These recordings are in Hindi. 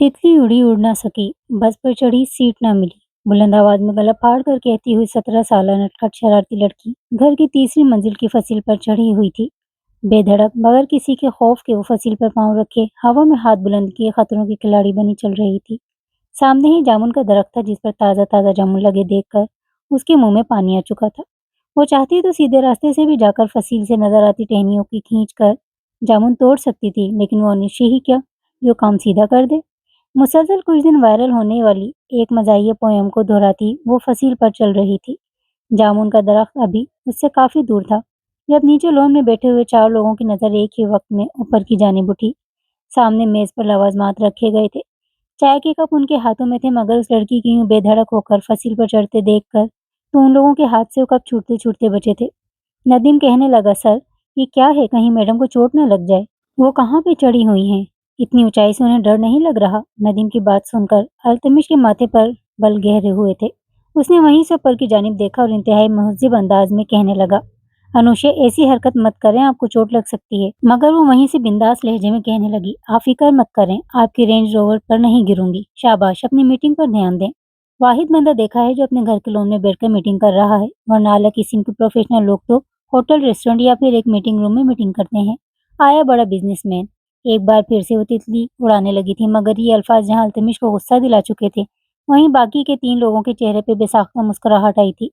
तितली उड़ी उड़ ना सकी, बस पर चढ़ी सीट न मिली। बुलंद आवाज में गला फाड़ कर कहती हुई 17 साल नटखट शरारती लड़की घर की तीसरी मंजिल की फसील पर चढ़ी हुई थी। बेधड़क बगैर किसी के खौफ के वो फसील पर पांव रखे हवा में हाथ बुलंद किए खतरों की खिलाड़ी बनी चल रही थी। सामने ही जामुन का दरख्त था जिस पर ताजा ताजा जामुन लगे देखकर उसके मुंह में पानी आ चुका था। वो चाहती तो सीधे रास्ते से भी जाकर फसील से नजर आती टहनियों की खींच कर जामुन तोड़ सकती थी, लेकिन वो निश्चय ही क्या जो काम सीधा कर दे। मुसलसल कुछ दिन वायरल होने वाली एक मजाहिया पोयम को दोहराती वो फसील पर चल रही थी। जामुन का दरख्त अभी उससे काफी दूर था जब नीचे लॉन में बैठे हुए 4 लोगों की नजर एक ही वक्त में ऊपर की जानिब उठी। सामने मेज पर लवाजमात रखे गए थे। चाय के कप उनके हाथों में थे, मगर उस लड़की की यूं बेधड़क होकर फसील पर चढ़ते देखकर तो उन लोगों के हाथ से वो कप छूटते छूटते बचे थे। नदीम कहने लगा, सर, ये क्या है, कहीं मैडम को चोट न लग जाए। वो कहाँ पे चढ़ी हुई हैं? इतनी ऊंचाई से उन्हें डर नहीं लग रहा? नदीम की बात सुनकर अल्तमिश के माथे पर बल गहरे हुए थे। उसने वहीं से ऊपर की जानिब देखा और इंतहाई मुहज्जिब अंदाज में कहने लगा, अनुशे, ऐसी हरकत मत करें, आपको चोट लग सकती है। मगर वो वहीं से बिंदास लहजे में कहने लगी, आप फिक्र मत करें, आपकी रेंज रोवर पर नहीं गिरूंगी। शाबाश, अपनी मीटिंग पर ध्यान दें। वाहिद बंदा देखा है जो अपने घर के लॉन में बैठकर मीटिंग कर रहा है, वरना अलग किस्म के प्रोफेशनल लोग तो होटल, रेस्टोरेंट या फिर एक मीटिंग रूम में मीटिंग करते हैं। आया बड़ा बिजनेसमैन। एक बार फिर से वो तितली उड़ाने लगी थी, मगर ये अल्फाज जहां अल्तमिश को गुस्सा दिला चुके थे, वहीं बाकी के 3 लोगों के चेहरे पे बेसाख्ता मुस्कुराहट आई थी।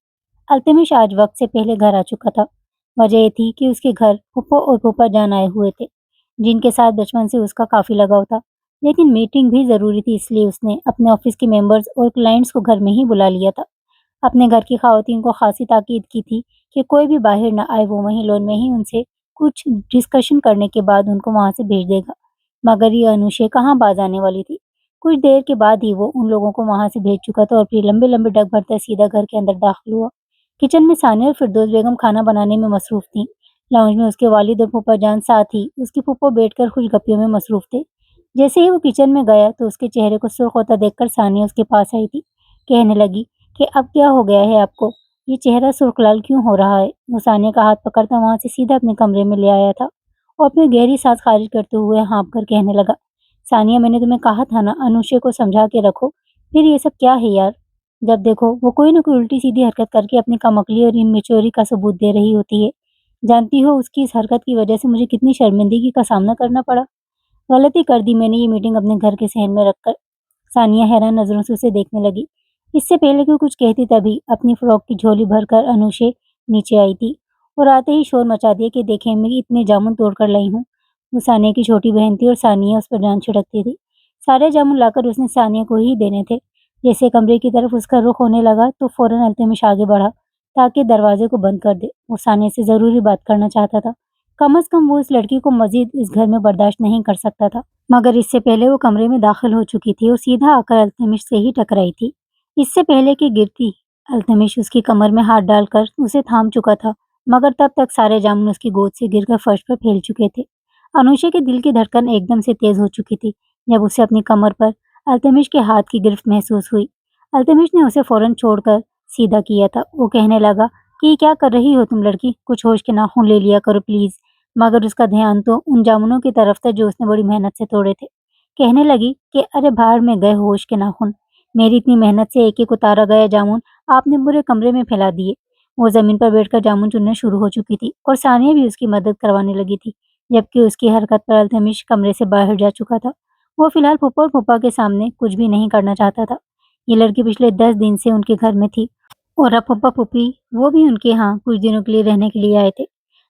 अल्तमिश आज वक्त से पहले घर आ चुका था। वजह ये थी कि उसके घर फूफो और फूफा जान आए हुए थे, जिनके साथ बचपन से उसका काफी लगाव था। लेकिन मीटिंग भी जरूरी थी, इसलिए उसने अपने ऑफिस के मेंबर्स और क्लाइंट्स को घर में ही बुला लिया था। अपने घर की खवातीन को खासी ताकीद की थी कि कोई भी बाहर न आए, वो वहीं लोन में ही उनसे कुछ डिस्कशन करने के बाद उनको वहां से भेज देगा। मगर ये अनुशे कहाँ बाज आने वाली थी। कुछ देर के बाद ही वो उन लोगों को वहां से भेज चुका था और फिर लंबे लंबे डग भरते सीधा घर के अंदर दाखिल हुआ। किचन में सानिया और फिरदौस बेगम खाना बनाने में मसरूफ थीं। लाउंज में उसके वालिद और फूफा जान, साथ ही उसकी फूफो बैठकर खुशगपियों में मसरूफ थे। जैसे ही वो किचन में गया तो उसके चेहरे को सुर्ख होता देखकर सानिया उसके पास आई थी। कहने लगी कि अब क्या हो गया है आपको? ये चेहरा सुर्ख लाल क्यों हो रहा है? वो सानिया का हाथ पकड़ता वहां से सीधा अपने कमरे में ले आया था और फिर गहरी सांस खारिज करते हुए हाँफ कर कहने लगा, सानिया, मैंने तुम्हें कहा था ना, अनुशे को समझा के रखो। फिर ये सब क्या है यार? जब देखो वो कोई न कोई उल्टी सीधी हरकत करके अपनी कमअक्ली और इमेच्योरिटी का सबूत दे रही होती है। जानती हो उसकी इस हरकत की वजह से मुझे कितनी शर्मिंदगी का सामना करना पड़ा। गलती कर दी मैंने ये मीटिंग अपने घर के सहन में रखकर। सानिया हैरान नजरों से उसे देखने लगी। इससे पहले कि वो कुछ कहती तभी अपनी फ्रॉक की झोली भरकर अनुशे नीचे आई थी और आते ही शोर मचा दिया कि देखें, मैं इतने जामुन तोड़ कर लाई हूँ। वो सानिया की छोटी बहन थी और सानिया उस पर जान छिड़कती थी। सारे जामुन लाकर उसने सानिया को ही देने थे। जैसे कमरे की तरफ उसका रुख होने लगा तो फौरन अल्तमिश आगे बढ़ा ताकि दरवाजे को बंद कर दे। वो सानिया से जरूरी बात करना चाहता था। कम से कम वो इस लड़की को मजीद इस घर में बर्दाश्त नहीं कर सकता था। मगर इससे पहले वो कमरे में दाखिल हो चुकी थी और सीधा आकर अल्तमिश से ही टकराई थी। इससे पहले कि गिरती, अल्तमिश उसकी कमर में हाथ डालकर उसे थाम चुका था, मगर तब तक सारे जामुन उसकी गोद से गिरकर फर्श पर फैल चुके थे। अनुषा के दिल की धड़कन एकदम से तेज हो चुकी थी जब उसे अपनी कमर पर अल्तमिश के हाथ की गिरफ्त महसूस हुई। अल्तमिश ने उसे फौरन छोड़कर सीधा किया था। वो कहने लगा कि ये क्या कर रही हो तुम लड़की, कुछ होश के नाखून ले लिया करो प्लीज। मगर उसका ध्यान तो उन जामुनों की तरफ था जो उसने बड़ी मेहनत से तोड़े थे। कहने लगी कि अरे भाड़ में गए होश के नाखून, मेरी इतनी मेहनत से एक एक उतारा गया जामुन आपने पूरे कमरे में फैला दिए। वो जमीन पर बैठकर जामुन चुनना शुरू हो चुकी थी और सानिया भी उसकी मदद करवाने लगी थी, जबकि उसकी हरकत पर अल्तमिश कमरे से बाहर जा चुका था। वो फिलहाल फूफा और फूफा के सामने कुछ भी नहीं करना चाहता था। ये लड़की पिछले 10 दिन से उनके घर में थी और अब फूफा फूफी वो भी उनके यहाँ कुछ दिनों के लिए रहने के लिए आए थे।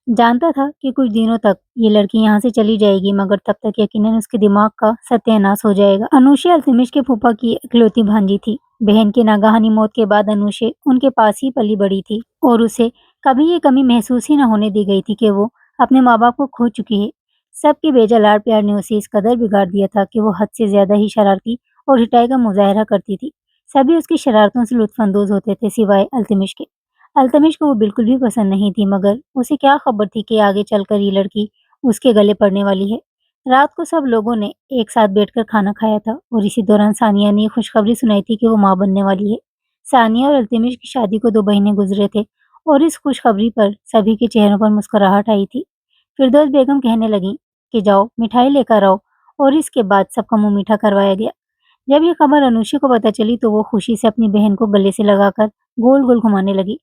जानता था कि कुछ दिनों तक ये लड़की यहाँ से चली जाएगी, मगर तब तक यकीनन उसके दिमाग का सत्यानाश हो जाएगा। अनुषे अल्तमिश के फूफा की इकलौती भांजी थी। बहन की नागहानी मौत के बाद अनुषे उनके पास ही पली बड़ी थी और उसे कभी ये कमी महसूस ही न होने दी गई थी कि वो अपने माँ बाप को खो चुकी है। सबके बेजा लाड़ प्यार ने उसे इस कदर बिगाड़ दिया था कि वो हद से ज्यादा ही शरारती और हिटाई का मुजाहरा करती थी। सभी उसकी शरारतों से लुत्फानंदोज होते थे सिवाय अल्तमिश के। अल्तमिश को वो बिल्कुल भी पसंद नहीं थी, मगर उसे क्या खबर थी कि आगे चलकर ये लड़की उसके गले पड़ने वाली है। रात को सब लोगों ने एक साथ बैठकर खाना खाया था और इसी दौरान सानिया ने ये खुशखबरी सुनाई थी कि वो माँ बनने वाली है। सानिया और अल्तमिश की शादी को 2 महीने गुजरे थे और इस खुशखबरी पर सभी के चेहरों पर मुस्कुराहट आई थी। फिरदौस बेगम कहने लगी कि जाओ मिठाई लेकर आओ, और इसके बाद सबका मुंह मीठा करवाया गया। जब ये खबर अनुषा को पता चली तो वो खुशी से अपनी बहन को गले से लगाकर गोल-गोल घुमाने लगी।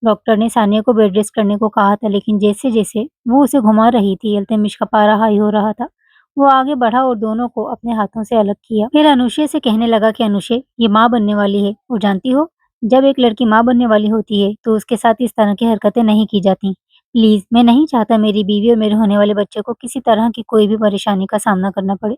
डॉक्टर ने सानिया को बेड रेस्ट करने को कहा था, लेकिन जैसे-जैसे वो उसे घुमा रही थी, अल्तमिश का पारा हाई हो रहा था। वो आगे बढ़ा और दोनों को अपने हाथों से अलग किया। फिर अनुषा से कहने लगा कि अनुषा, ये माँ बनने वाली है और जानती हो, जब एक लड़की माँ बनने वाली होती है तो उसके साथ इस तरह की हरकतें नहीं की जाती। प्लीज, मैं नहीं चाहता मेरी बीवी और मेरे होने वाले बच्चे को किसी तरह की कोई भी परेशानी का सामना करना पड़े।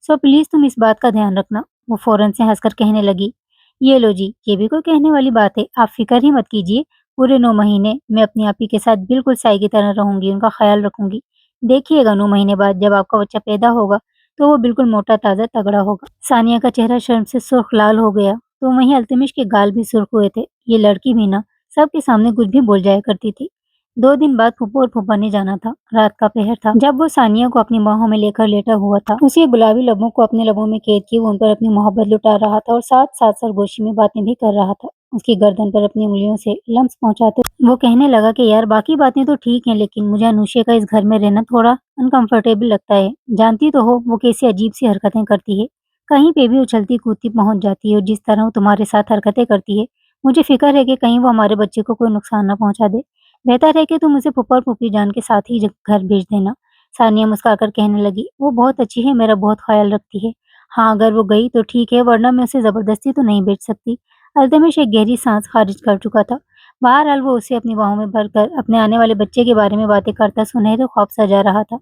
सो प्लीज तुम इस बात का ध्यान रखना। वो फौरन से हंसकर कहने लगी, ये लो जी, ये भी कोई कहने वाली बात है, आप फिक्र ही मत कीजिए। पूरे 9 महीने मैं अपनी आपी के साथ बिल्कुल साई की तरह रहूंगी, उनका ख्याल रखूंगी। देखिएगा 9 महीने बाद जब आपका बच्चा पैदा होगा तो वो बिल्कुल मोटा ताजा तगड़ा होगा। सानिया का चेहरा शर्म से सुर्ख लाल हो गया, तो वहीं अल्तमिश के गाल भी सुर्ख हुए थे। ये लड़की भी ना सबके सामने कुछ भी बोल जाया करती थी। 2 दिन बाद फूफू और फूफा ने जाना था। रात का पहर था। जब वो सानिया को अपनी बाहों में लेकर लेटा हुआ था, उसके गुलाबी लबों को अपने लबों में कैद किए वो उन पर अपनी मोहब्बत लुटा रहा था और साथ-साथ सरगोशी में बातें भी कर रहा था। उसकी गर्दन पर अपनी उंगलियों से लम्स पहुंचाते वो कहने लगा कि यार बाकी बातें तो ठीक हैं, लेकिन मुझे अनुषा का इस घर में रहना थोड़ा अनकंफर्टेबल लगता है। जानती तो हो वो कैसी अजीब सी हरकतें करती है। कहीं पे भी उछलती कूदती पहुंच जाती है और जिस तरह वो तुम्हारे साथ हरकतें करती है, मुझे फिक्र है कि कहीं वो हमारे बच्चे को कोई नुकसान न पहुंचा दे। बेहतर है कि तुम उसे फूफा और फूफी जान के साथ ही घर भेज देना। सानिया मुस्कुराकर कहने लगी, वो बहुत अच्छी है, मेरा बहुत ख्याल रखती है। हाँ, अगर वो गई तो ठीक है, वरना मैं उसे जबरदस्ती तो नहीं भेज सकती। अल्तमिश एक गहरी सांस खारिज कर चुका था। बहरहाल वो उसे अपनी बाहों में भरकर अपने आने वाले बच्चे के बारे में बातें करता सुनहरे ख्वाब सजा रहा था।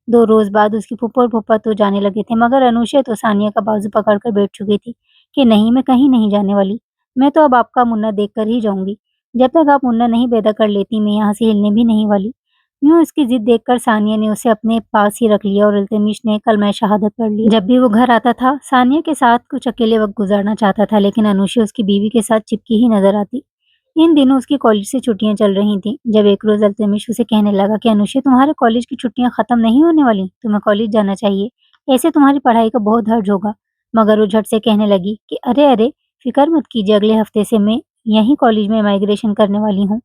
2 रोज बाद उसकी फूफा और फूफा तो जाने लगे थे, मगर अनुषा तो सानिया का बाजू पकड़कर बैठ चुकी थी कि नहीं, मैं कहीं नहीं जाने वाली। मैं तो अब आपका मुन्ना देखकर ही जाऊंगी। जब तक आप मुन्ना नहीं पैदा कर लेती, मैं यहाँ से हिलने भी नहीं वाली। यूँ उसकी जिद देखकर सानिया ने उसे अपने पास ही रख लिया और इल्तमिश ने कलमा शहादत पढ़ ली। जब भी वो घर आता था, सानिया के साथ कुछ अकेले वक्त गुजारना चाहता था, लेकिन अनुषा उसकी बीवी के साथ चिपकी ही नजर आती। इन दिनों उसकी कॉलेज से छुट्टियां चल रही थीं, जब एक रोज अल्तमिश उसे कहने लगा कि अनुषा, तुम्हारे कॉलेज की छुट्टियां खत्म नहीं होने वाली, तुम्हें कॉलेज जाना चाहिए। ऐसे तुम्हारी पढ़ाई का बहुत हर्ज होगा। मगर वो झट से कहने लगी कि अरे अरे, फिक्र मत कीजिए, अगले हफ्ते से मैं यहीं कॉलेज में माइग्रेशन करने वाली हूँ।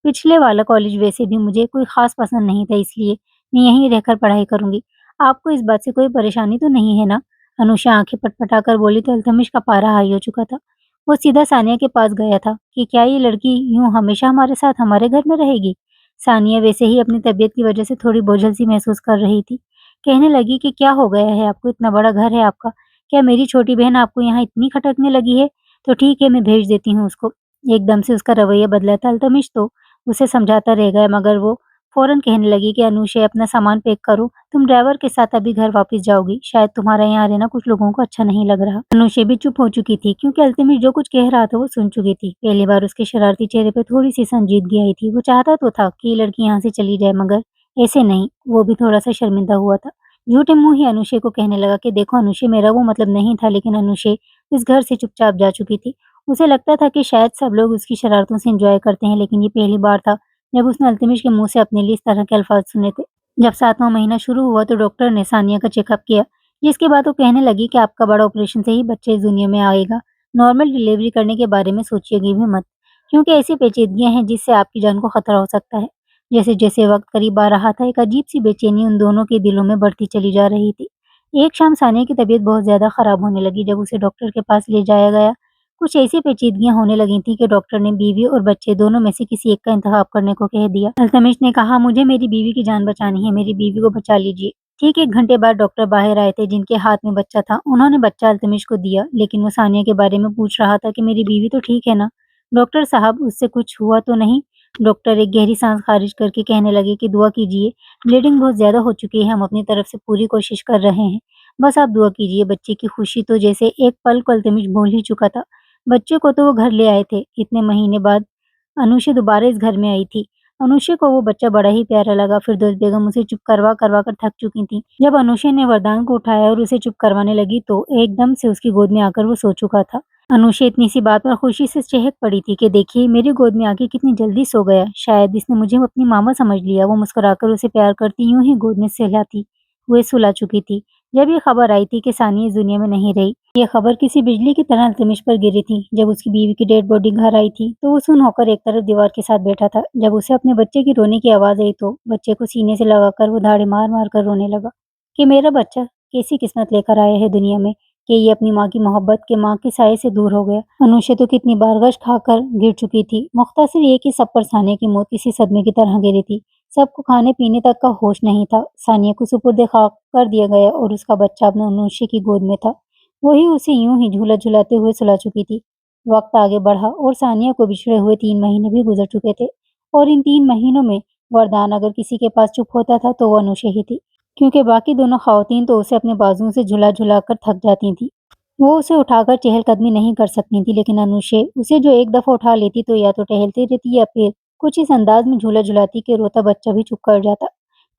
पिछले वाला कॉलेज वैसे भी मुझे कोई खास पसंद नहीं था, इसलिए मैं यहीं रहकर पढ़ाई करूंगी। आपको इस बात से कोई परेशानी तो नहीं है ना? अनुषा आंखें पटपटाकर बोली तो अल्तमिश का पारा हाई हो चुका था। वो सीधा सानिया के पास गया था कि क्या ये लड़की यूं हमेशा हमारे साथ हमारे घर में रहेगी? सानिया वैसे ही अपनी तबीयत की वजह से थोड़ी बोझल सी महसूस कर रही थी। कहने लगी कि क्या हो गया है आपको, इतना बड़ा घर है आपका, क्या मेरी छोटी बहन आपको यहाँ इतनी खटकने लगी है? तो ठीक है, मैं भेज देती हूँ उसको। एकदम से उसका रवैया बदला था। अल्तमिश तो उसे समझाता रह गया, मगर वो फौरन कहने लगी कि अनुषा, अपना सामान पैक करो, तुम ड्राइवर के साथ अभी घर वापस जाओगी, शायद तुम्हारा यहाँ रहना कुछ लोगों को अच्छा नहीं लग रहा। अनुषा भी चुप हो चुकी थी, क्योंकि अल्तमिश जो कुछ कह रहा था वो सुन चुकी थी। पहली बार उसके शरारती चेहरे पर थोड़ी सी संजीदगी आई थी। वो चाहता तो था कि ये लड़की यहाँ से चली जाए, मगर ऐसे नहीं। वो भी थोड़ा सा शर्मिंदा हुआ था। झूठे मुंह ही अनुषा को कहने लगा कि देखो अनुषा, मेरा वो मतलब नहीं था, लेकिन अनुषा इस घर से चुपचाप जा चुकी थी। उसे लगता था कि शायद सब लोग उसकी शरारतों से एंजॉय करते हैं, लेकिन ये पहली बार था जब उसने अल्तमिश के मुंह से अपने लिए इस तरह के अल्फाज सुने थे। जब 7वां महीना शुरू हुआ तो डॉक्टर ने सानिया का चेकअप किया, जिसके बाद वो कहने लगी कि आपका बड़ा ऑपरेशन से ही बच्चे इस दुनिया में आएगा। नॉर्मल डिलीवरी करने के बारे में सोचिएगी भी मत, क्योंकि ऐसी पेचीदगियां हैं जिससे आपकी जान को खतरा हो सकता है। जैसे जैसे वक्त करीब आ रहा था, एक अजीब सी बेचैनी उन दोनों के दिलों में बढ़ती चली जा रही थी। एक शाम सानिया की तबीयत बहुत ज्यादा खराब होने लगी। जब उसे डॉक्टर के पास ले जाया गया, कुछ ऐसी पेचीदगियां होने लगी थी कि डॉक्टर ने बीवी और बच्चे दोनों में से किसी एक का इंतखाब करने को कह दिया। अल्तमिश ने कहा, मुझे मेरी बीवी की जान बचानी है, मेरी बीवी को बचा लीजिए। ठीक 1 घंटे बाद डॉक्टर बाहर आए थे, जिनके हाथ में बच्चा था। उन्होंने बच्चा अल्तमिश को दिया, लेकिन वो सानिया के बारे में पूछ रहा था कि मेरी बीवी तो ठीक है ना? डॉक्टर साहब, उससे कुछ हुआ तो नहीं? डॉक्टर एक गहरी सांस खारिज करके कहने लगे कि दुआ कीजिए, ब्लीडिंग बहुत ज्यादा हो चुकी है, हम अपनी तरफ से पूरी कोशिश कर रहे हैं। बस आप दुआ कीजिए। बच्चे की खुशी तो जैसे एक पल को अल्तमिश भूल ही चुका था। बच्चे को तो वो घर ले आए थे। इतने महीने बाद अनुषा दोबारा इस घर में आई थी। अनुषा को वो बच्चा बड़ा ही प्यारा लगा। फिरदौस बेगम उसे चुप करवा करवा कर थक चुकी थी। जब अनुषा ने वरदान को उठाया और उसे चुप करवाने लगी तो एकदम से उसकी गोद में आकर वो सो चुका था। अनुषा इतनी सी बात पर खुशी से चहक पड़ी थी कि देखिए, मेरी गोद में आके कितनी जल्दी सो गया, शायद इसने मुझे अपनी मामा समझ लिया। वो मुस्कुराकर उसे प्यार करती यूं ही गोद में सहलाती हुए सुला चुकी थी। जब ये खबर आई थी कि सानिया इस दुनिया में नहीं रही, ये खबर किसी बिजली की तरह अल्तमिश पर गिरी थी। जब उसकी बीवी की डेड बॉडी घर आई थी तो वो सुन्न होकर एक तरफ दीवार के साथ बैठा था। जब उसे अपने बच्चे की रोने की आवाज आई तो बच्चे को सीने से लगाकर वो धाड़े मार मार कर रोने लगा कि मेरा बच्चा कैसी किस्मत लेकर आया है दुनिया में। कि ये अपनी माँ की मोहब्बत के माँ के साये से दूर हो गया। अनुषा तो कितनी बार गश खाकर गिर चुकी थी। मुख्तसर ये कि सब पर सानिया की मौत किसी सदमे की तरह गिरी थी। सबको खाने-पीने तक का होश नहीं था। सानिया को सुपुर्द खाक कर दिया गया और उसका बच्चा अपने अनुषा की गोद में था। वही उसे यूं ही झूला झुलाते हुए सुला चुकी थी। वक्त आगे बढ़ा और सानिया को बिछड़े हुए 3 महीने भी गुजर चुके थे और इन 3 महीनों में वरदान अगर किसी के पास चुप होता था तो वो अनुषा ही थी, क्योंकि बाकी दोनों खवातीन तो उसे अपने बाजुओं से झुला-झुला कर थक जाती थीं। वो उसे उठाकर चहलकदमी नहीं कर सकती थी, लेकिन अनुषा उसे जो एक दफ़ा उठा लेती तो या तो टहलती रहती या फिर कुछ इस अंदाज में झूला झुलाती कि रोता बच्चा भी चुप कर जाता।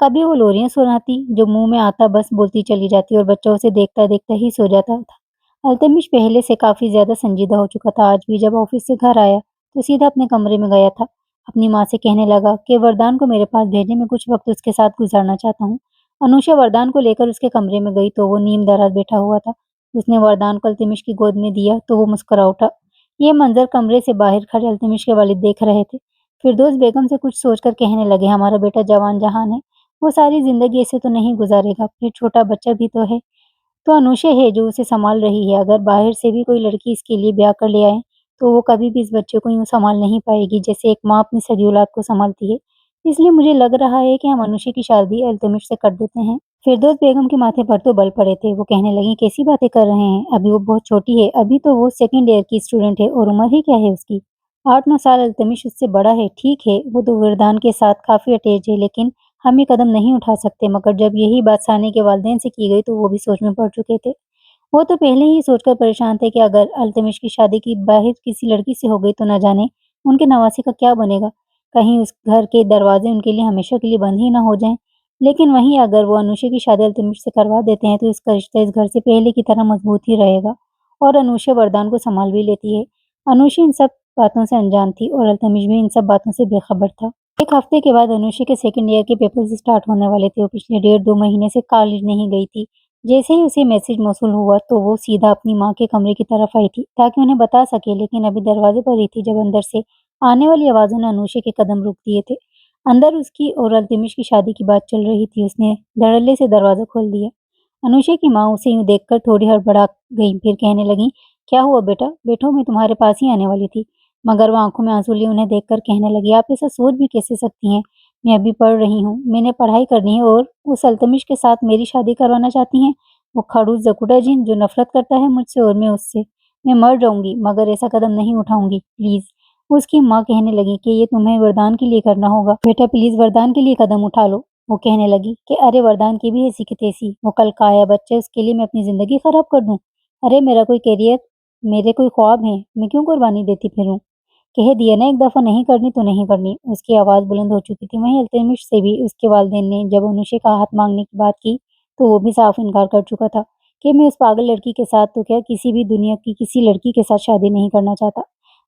कभी वो लोरियां सुनाती जो मुंह में आता बस बोलती चली जाती और बच्चा उसे देखता-देखता ही सो जाता था। अल्तमिश पहले से काफ़ी ज़्यादा संजीदा हो चुका था। आज भी जब ऑफिस से घर आया तो सीधा अपने कमरे में गया था। अपनी माँ से कहने लगा कि वरदान को मेरे पास भेजें, मैं कुछ वक्त उसके साथ गुजारना चाहता हूँ। अनुषा वरदान को लेकर उसके कमरे में गई तो वो नीम दराज बैठा हुआ था। उसने वरदान को अल्तमिश की गोद में दिया तो वो मुस्कुरा उठा। ये मंजर कमरे से बाहर खड़े अल्तमिश के वालिद देख रहे थे। फिरदौस बेगम से कुछ सोचकर कहने लगे, हमारा बेटा जवान जहान है, वो सारी जिंदगी ऐसे तो नहीं गुजारेगा, फिर छोटा बच्चा भी तो है। तो अनुषा है जो उसे संभाल रही है। अगर बाहर से भी कोई लड़की इसके लिए ब्याह कर ले आए तो वो कभी भी इस बच्चे को यूं संभाल नहीं पाएगी जैसे एक माँ अपनी सगी औलाद को संभालती है। इसलिए मुझे लग रहा है कि हम अनुषा की शादी अल्तमिश से कर देते हैं। फिरदौस बेगम के माथे पर तो बल पड़े थे। वो कहने लगी, कैसी बातें कर रहे हैं, अभी वो बहुत छोटी है, अभी तो वो सेकंड ईयर की स्टूडेंट है और उम्र ही क्या है उसकी। 8-9 साल अल्तमिश उससे बड़ा है। ठीक है वो तो वरदान के साथ काफी अटैच है, लेकिन हम ये कदम नहीं उठा सकते। मगर जब यही बात सानी के वालिदैन से की गई तो वो भी सोच में पड़ चुके थे। वो तो पहले ही सोचकर परेशान थे कि अगर अल्तमिश की शादी की बाहर किसी लड़की से हो गई तो न जाने उनके नवासे का क्या बनेगा। कहीं उस घर के दरवाजे उनके लिए हमेशा के लिए बंद ही ना हो जाएं। लेकिन वहीं अगर वो अनुषा की शादी अल्तमिश से करवा देते हैं तो इसका रिश्ता इस घर से पहले की तरह मजबूत ही रहेगा और अनुषा वरदान को संभाल भी लेती है। अनुषा इन सब बातों से अनजान थी और अल्तमिश भी इन सब बातों से बेखबर था। एक हफ्ते के बाद अनुषा के सेकंड ईयर के पेपर्स स्टार्ट होने वाले थे। वो पिछले 1.5-2 महीने से कॉलेज नहीं गई थी। जैसे ही उसे मैसेज मौसूल हुआ तो वो सीधा अपनी माँ के कमरे की तरफ आई थी ताकि उन्हें बता सके, लेकिन अभी दरवाजे पर ही थी जब अंदर से आने वाली आवाज़ों ने अनुषा के कदम रोक दिए थे। अंदर उसकी और अल्तमिश की शादी की बात चल रही थी। उसने धड़ल्ले से दरवाज़ा खोल दिया। अनुषा की माँ उसे यूँ देखकर थोड़ी हड़बड़ा गई, फिर कहने लगी, क्या हुआ बेटा, बैठो, मैं तुम्हारे पास ही आने वाली थी। मगर वो आंखों में आंसू लिए उन्हें देखकर कहने लगी, आप ऐसा सोच भी कैसे सकती हैं? मैं अभी पढ़ रही हूँ, मैंने पढ़ाई करनी है और उस अल्तमिश के साथ मेरी शादी करवाना चाहती हैं? वो खड़ूस जकुटा जिन जो नफरत करता है मुझसे और मैं उससे। मैं मर जाऊंगी मगर ऐसा कदम नहीं उठाऊंगी, प्लीज। उसकी माँ कहने लगी कि ये तुम्हें वरदान के लिए करना होगा, बेटा प्लीज वरदान के लिए कदम उठा लो। वो कहने लगी कि अरे वरदान की भी ऐसी की तैसी, वो कल का आया बच्चा, उसके लिए मैं अपनी जिंदगी खराब कर दूं? अरे मेरा कोई करियर, मेरे कोई ख्वाब हैं, मैं क्यों कुर्बानी देती फिरूं? कह दिया ना एक दफा, नहीं करनी तो नहीं करनी। उसकी आवाज बुलंद हो चुकी थी। वहीं अल्तमिश से भी उसके वालिदैन ने जब अनुषा का हाथ मांगने की बात की तो वो भी साफ इनकार कर चुका था कि मैं उस पागल लड़की के साथ तो क्या किसी भी दुनिया की किसी लड़की के साथ शादी नहीं करना चाहता।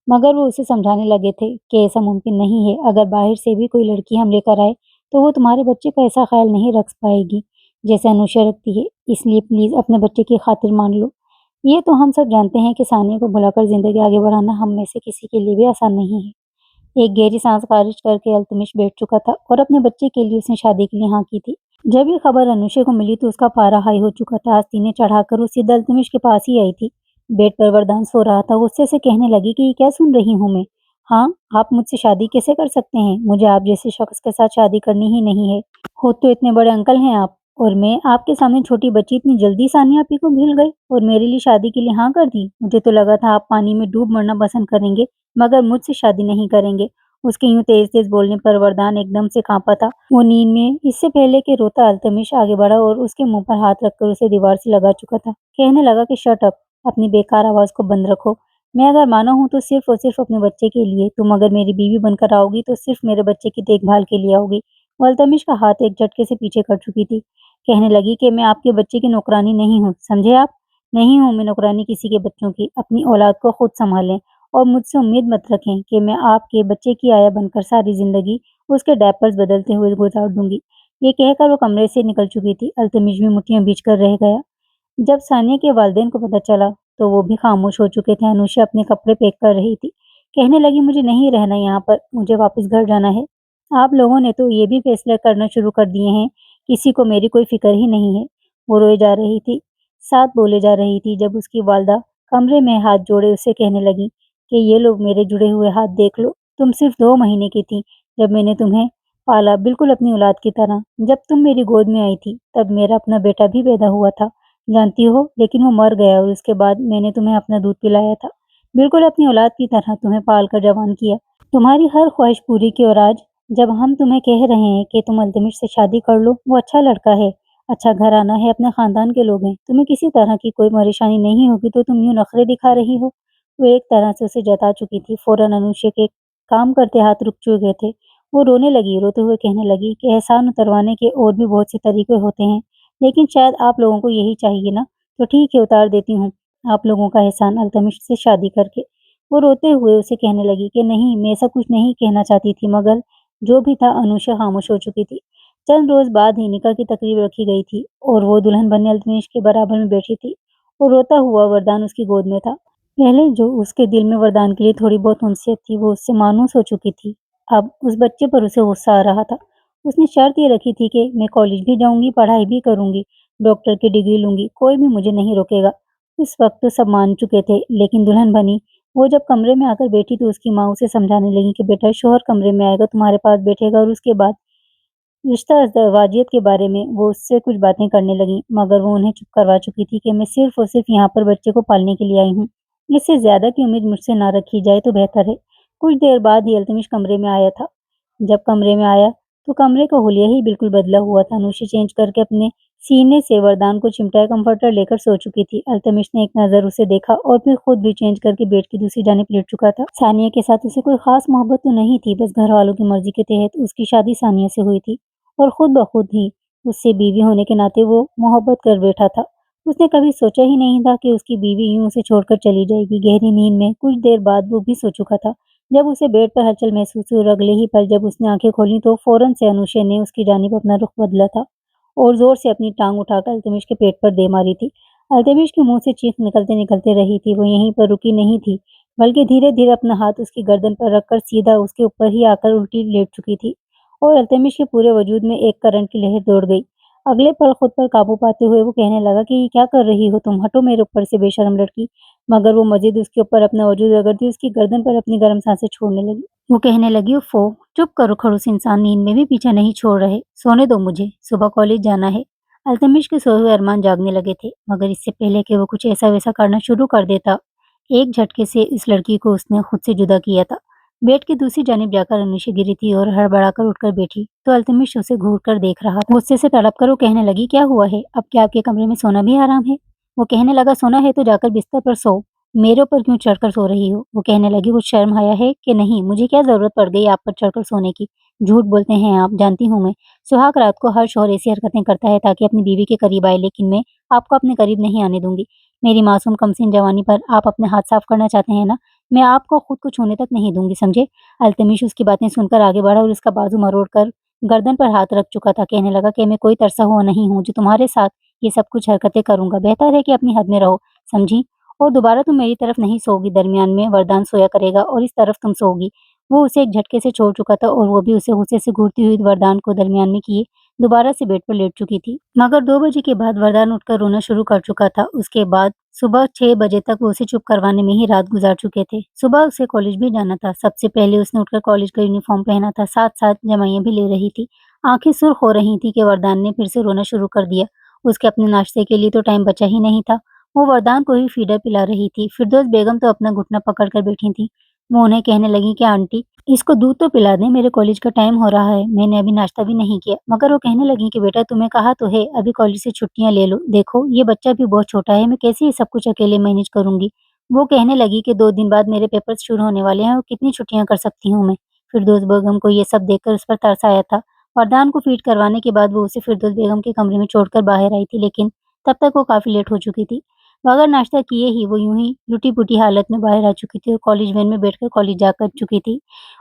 मगर वो उसे समझाने लगे थे कि ऐसा मुमकिन नहीं है। अगर बाहर से भी कोई लड़की हम लेकर आए तो वो तुम्हारे बच्चे का ऐसा ख्याल नहीं रख पाएगी जैसे अनुषा रखती है। इसलिए प्लीज अपने बच्चे की खातिर मान लो। ये तो हम सब जानते हैं कि सानिया को भुलाकर जिंदगी आगे बढ़ाना हम में से किसी के लिए भी आसान नहीं है। एक गहरी सांस खारिज करके अल्तमिश बैठ चुका था और अपने बच्चे के लिए उसने शादी के लिए हाँ की थी। जब ये खबर अनुषा को मिली तो उसका पारा हाई हो चुका था। आस्तीनें चढ़ाकर वो सीधा अल्तमिश के पास ही आई थी। बेड पर वरदान सो रहा था। वो उससे से कहने लगी कि ये क्या सुन रही हूँ मैं। हाँ, आप मुझसे शादी कैसे कर सकते हैं? मुझे आप जैसे शख्स के साथ शादी करनी ही नहीं है। खुद तो इतने बड़े अंकल हैं आप, और मैं आपके सामने छोटी बच्ची, इतनी जल्दी सानिया आपी को भूल गई और मेरे लिए शादी के लिए हाँ कर दी। मुझे तो लगा था आप पानी में डूब मरना पसंद करेंगे मगर मुझसे शादी नहीं करेंगे। उसके यूं तेज तेज बोलने पर वरदान एकदम से कांपा था। वो नींद में इससे पहले कि रोता अल्तमिश आगे बढ़ा और उसके मुंह पर हाथ रखकर उसे दीवार से लगा चुका था। कहने लगा कि शट अप, अपनी बेकार आवाज को बंद रखो। मैं अगर माना हूं तो सिर्फ और सिर्फ अपने बच्चे के लिए। तुम अगर मेरी बीवी बनकर आओगी तो सिर्फ मेरे बच्चे की देखभाल के लिए आओगी। वो अल्तमिश का हाथ एक झटके से पीछे कर चुकी थी। कहने लगी कि मैं आपके बच्चे की नौकरानी नहीं हूँ, समझे आप? नहीं हूँ मैं नौकरानी किसी के बच्चों की। अपनी औलाद को खुद संभालें और मुझसे उम्मीद मत रखें कि मैं आपके बच्चे की आया बनकर सारी जिंदगी उसके डायपर्स बदलते हुए गुजार दूंगी। ये कहकर वो कमरे से निकल चुकी थी। अल्तमिश भी मुट्ठियां बीच कर रह गया। जब सानिया के वालिदैन को पता चला तो वो भी खामोश हो चुके थे। अनुषा अपने कपड़े पैक कर रही थी। कहने लगी, मुझे नहीं रहना यहाँ पर, मुझे वापस घर जाना है। आप लोगों ने तो ये भी फैसले करना शुरू कर दिए हैं, किसी को मेरी कोई फिक्र ही नहीं है। वो रोए जा रही थी। साथ बोले जा रही थी जब उसकी वालिदा कमरे में हाथ जोड़े उससे कहने लगी कि ये लो मेरे जुड़े हुए हाथ देख लो। तुम सिर्फ 2 महीने की थी जब मैंने तुम्हें पाला बिल्कुल अपनी औलाद की तरह। जब तुम मेरी गोद में आई थी तब मेरा अपना बेटा भी पैदा हुआ था, जानती हो? लेकिन वो मर गया और उसके बाद मैंने तुम्हें अपना दूध पिलाया था। बिल्कुल अपनी औलाद की तरह तुम्हें पाल कर जवान किया। तुम्हारी हर ख्वाहिश पूरी की और आज जब हम तुम्हें कह रहे हैं कि तुम अल्तमिश से शादी कर लो, वो अच्छा लड़का है, अच्छा घराना है, अपने खानदान के लोग हैं, तुम्हें किसी तरह की कोई परेशानी नहीं होगी तो तुम यूँ नखरे दिखा रही हो। वो एक तरह से उसे जता चुकी थी। फौरन अनुष्य के काम करते हाथ रुक चुके थे। वो रोने लगी, रोते हुए कहने लगी कि एहसान उतरवाने के और भी बहुत से तरीके होते हैं, लेकिन शायद आप लोगों को यही चाहिए ना, तो ठीक है उतार देती हूँ आप लोगों का एहसान अल्तमिश से शादी करके। वो रोते हुए उसे कहने लगी कि नहीं, मैं ऐसा कुछ नहीं कहना चाहती थी, मगर जो भी था अनुषा खामोश हो चुकी थी। चंद रोज बाद ही निकाह की तकरीब रखी गई थी और वो दुल्हन बनने अल्तमिश के बराबर में बैठी थी। वो रोता हुआ वरदान उसकी गोद में था। पहले जो उसके दिल में वरदान के लिए थोड़ी बहुत उनसे थी, वो उससे मायूस हो चुकी थी। अब उस बच्चे पर उसे गुस्सा आ रहा था। उसने शर्त ये रखी थी कि मैं कॉलेज भी जाऊंगी, पढ़ाई भी करूंगी, डॉक्टर की डिग्री लूंगी, कोई भी मुझे नहीं रोकेगा। उस वक्त तो सब मान चुके थे, लेकिन दुल्हन बनी वो जब कमरे में आकर बैठी तो उसकी माँ उसे समझाने लगी कि बेटा शौहर कमरे में आएगा, तुम्हारे पास बैठेगा और उसके बाद रिश्ता-दरवाज़ियत के बारे में वो उससे कुछ बातें करने लगीं, मगर वो उन्हें चुप करवा चुकी थी कि मैं सिर्फ़ और सिर्फ़ यहाँ पर बच्चे को पालने के लिए आई हूँ। इससे ज़्यादा की उम्मीद मुझसे ना रखी जाए तो बेहतर है। कुछ देर बाद ही अल्तमिश कमरे में आया था। जब कमरे में आया, तो कमरे का हुलिया ही बिल्कुल बदला हुआ था। नूशी चेंज करके अपने सीने से वरदान को चिमटाया कम्फ़र्टर लेकर सो चुकी थी। अल्तमिश ने एक नज़र उसे देखा और फिर खुद भी चेंज करके बेड की दूसरी जानिब लेट चुका था। सानिया के साथ उसे कोई ख़ास मोहब्बत तो नहीं थी, बस घरवालों की मर्ज़ी के तहत उसकी शादी सानिया से हुई थी। और खुद ब खुद ही उससे बीवी होने के नाते वो मोहब्बत कर बैठा था। उसने कभी सोचा ही नहीं था कि उसकी बीवी यूँ उसे छोड़कर चली जाएगी। गहरी नींद में कुछ देर बाद वो भी सो चुका था। जब उसे बेड पर हलचल महसूस हुई और अगले ही पल जब उसने आंखें खोलीं तो फौरन से अनुशा ने उसकी जानिब अपना रुख बदला था और जोर से अपनी टांग उठाकर अल्तमिश के पेट पर दे मारी थी। अल्तमिश के मुंह से चीख निकलते-निकलते रही थी। वो यहीं पर रुकी नहीं थी, बल्कि धीरे-धीरे अपना हाथ उसकी गर्दन पर रखकर सीधा उसके ऊपर ही आकर उल्टी लेट चुकी थी। और अल्तमिश के पूरे वजूद में एक करंट की लहर दौड़ गई। अगले पल खुद पर काबू पाते हुए वो कहने लगा कि ये क्या कर रही हो तुम? हटो मेरे ऊपर से बेशर्म लड़की। मगर वो मज़ीद उसके ऊपर अपना वजूद रगड़ती उसकी गर्दन पर अपनी गर्म सांसें छोड़ने लगी। वो कहने लगी उफ़्फ़ो! चुप करो खड़ूस इंसान, नींद में भी पीछा नहीं छोड़ रहे। सोने दो मुझे, सुबह कॉलेज जाना है। अल्तमिश के सोए हुए अरमान जागने लगे थे, मगर इससे पहले कि वो कुछ ऐसा-वैसा करना शुरू कर देता, एक झटके से इस लड़की को उसने खुद से जुदा किया था। बेड की दूसरी जानिब जाकर अनुषा गिरी थी और हड़बड़ाकर उठकर बैठी, तो अल्तमिश उसे घूर कर देख रहा था। गुस्से से तड़प कर वो कहने लगी, क्या हुआ है? अब क्या आपके कमरे में सोना भी हराम है? वो कहने लगा, सोना है तो जाकर बिस्तर पर सो, मेरे ऊपर क्यों चढ़कर सो रही हो? वो कहने लगी, कुछ शर्म हया है कि नहीं? मुझे क्या जरूरत पड़ गई आप पर चढ़कर सोने की? झूठ बोलते हैं आप, जानती हूँ मैं। सुहाग रात को हर शौहर ऐसी हरकतें करता है ताकि अपनी बीवी के करीब आए, लेकिन मैं आपको अपने करीब नहीं आने दूंगी। मेरी मासूम कमसीन जवानी पर आप अपने हाथ साफ करना चाहते हैं ना? मैं आपको खुद को छूने तक नहीं दूंगी, समझे? अल्तमिश उसकी बातें सुनकर आगे बढ़ा और उसका बाजू मरोड़कर गर्दन पर हाथ रख चुका था। कहने लगा कि मैं कोई तरसा हुआ नहीं हूँ जो तुम्हारे साथ ये सब कुछ हरकतें करूंगा। बेहतर है कि अपनी हद में रहो, समझी? और दोबारा तुम मेरी तरफ नहीं सोओगी। दरमियान में वरदान सोया करेगा और इस तरफ तुम सोओगी। वो उसे एक झटके से छोड़ चुका था और वो भी उसे गुस्से से घूरती हुई वरदान को दरमियान में किए दोबारा से बेड पर लेट चुकी थी। मगर 2 बजे के बाद वरदान उठकर रोना शुरू कर चुका था। उसके बाद सुबह 6 बजे तक वो उसे चुप करवाने में ही रात गुजार चुके थे। सुबह उसे कॉलेज भी जाना था। सबसे पहले उसने उठकर कॉलेज का यूनिफॉर्म पहना था, साथ-साथ जमाइयाँ भी ले रही थी। आंखें सुर्ख हो रही थी कि वरदान ने फिर से रोना शुरू कर दिया। उसके अपने नाश्ते के लिए तो टाइम बचा ही नहीं था। वो वरदान को ही फीडर पिला रही थी। फिरदौस बेगम तो अपना घुटना पकड़कर बैठी थीं। वो उन्हें कहने लगी कि आंटी, इसको दूध तो पिला दें, मेरे कॉलेज का टाइम हो रहा है, मैंने अभी नाश्ता भी नहीं किया। मगर वो कहने लगी कि बेटा तुम्हें कहा तो है अभी कॉलेज से छुट्टियां ले लो, देखो ये बच्चा भी बहुत छोटा है, मैं कैसे ये सब कुछ अकेले मैनेज करूंगी। वो कहने लगी कि 2 दिन बाद मेरे पेपर शुरू होने वाले हैं और कितनी छुट्टियां कर सकती हूँ मैं। फिरदौस बेगम को ये सब देखकर उस पर तरस आया था। वरदान को फीड करवाने के बाद वो उसे फिरदौस बेगम के कमरे में छोड़कर बाहर आई थी, लेकिन तब तक वो काफी लेट हो चुकी थी। बगैर नाश्ता किए ही वो यूं ही टूटी-फूटी हालत में बाहर आ चुकी थी और कॉलेज वैन में बैठकर कॉलेज जाकर चुकी थी।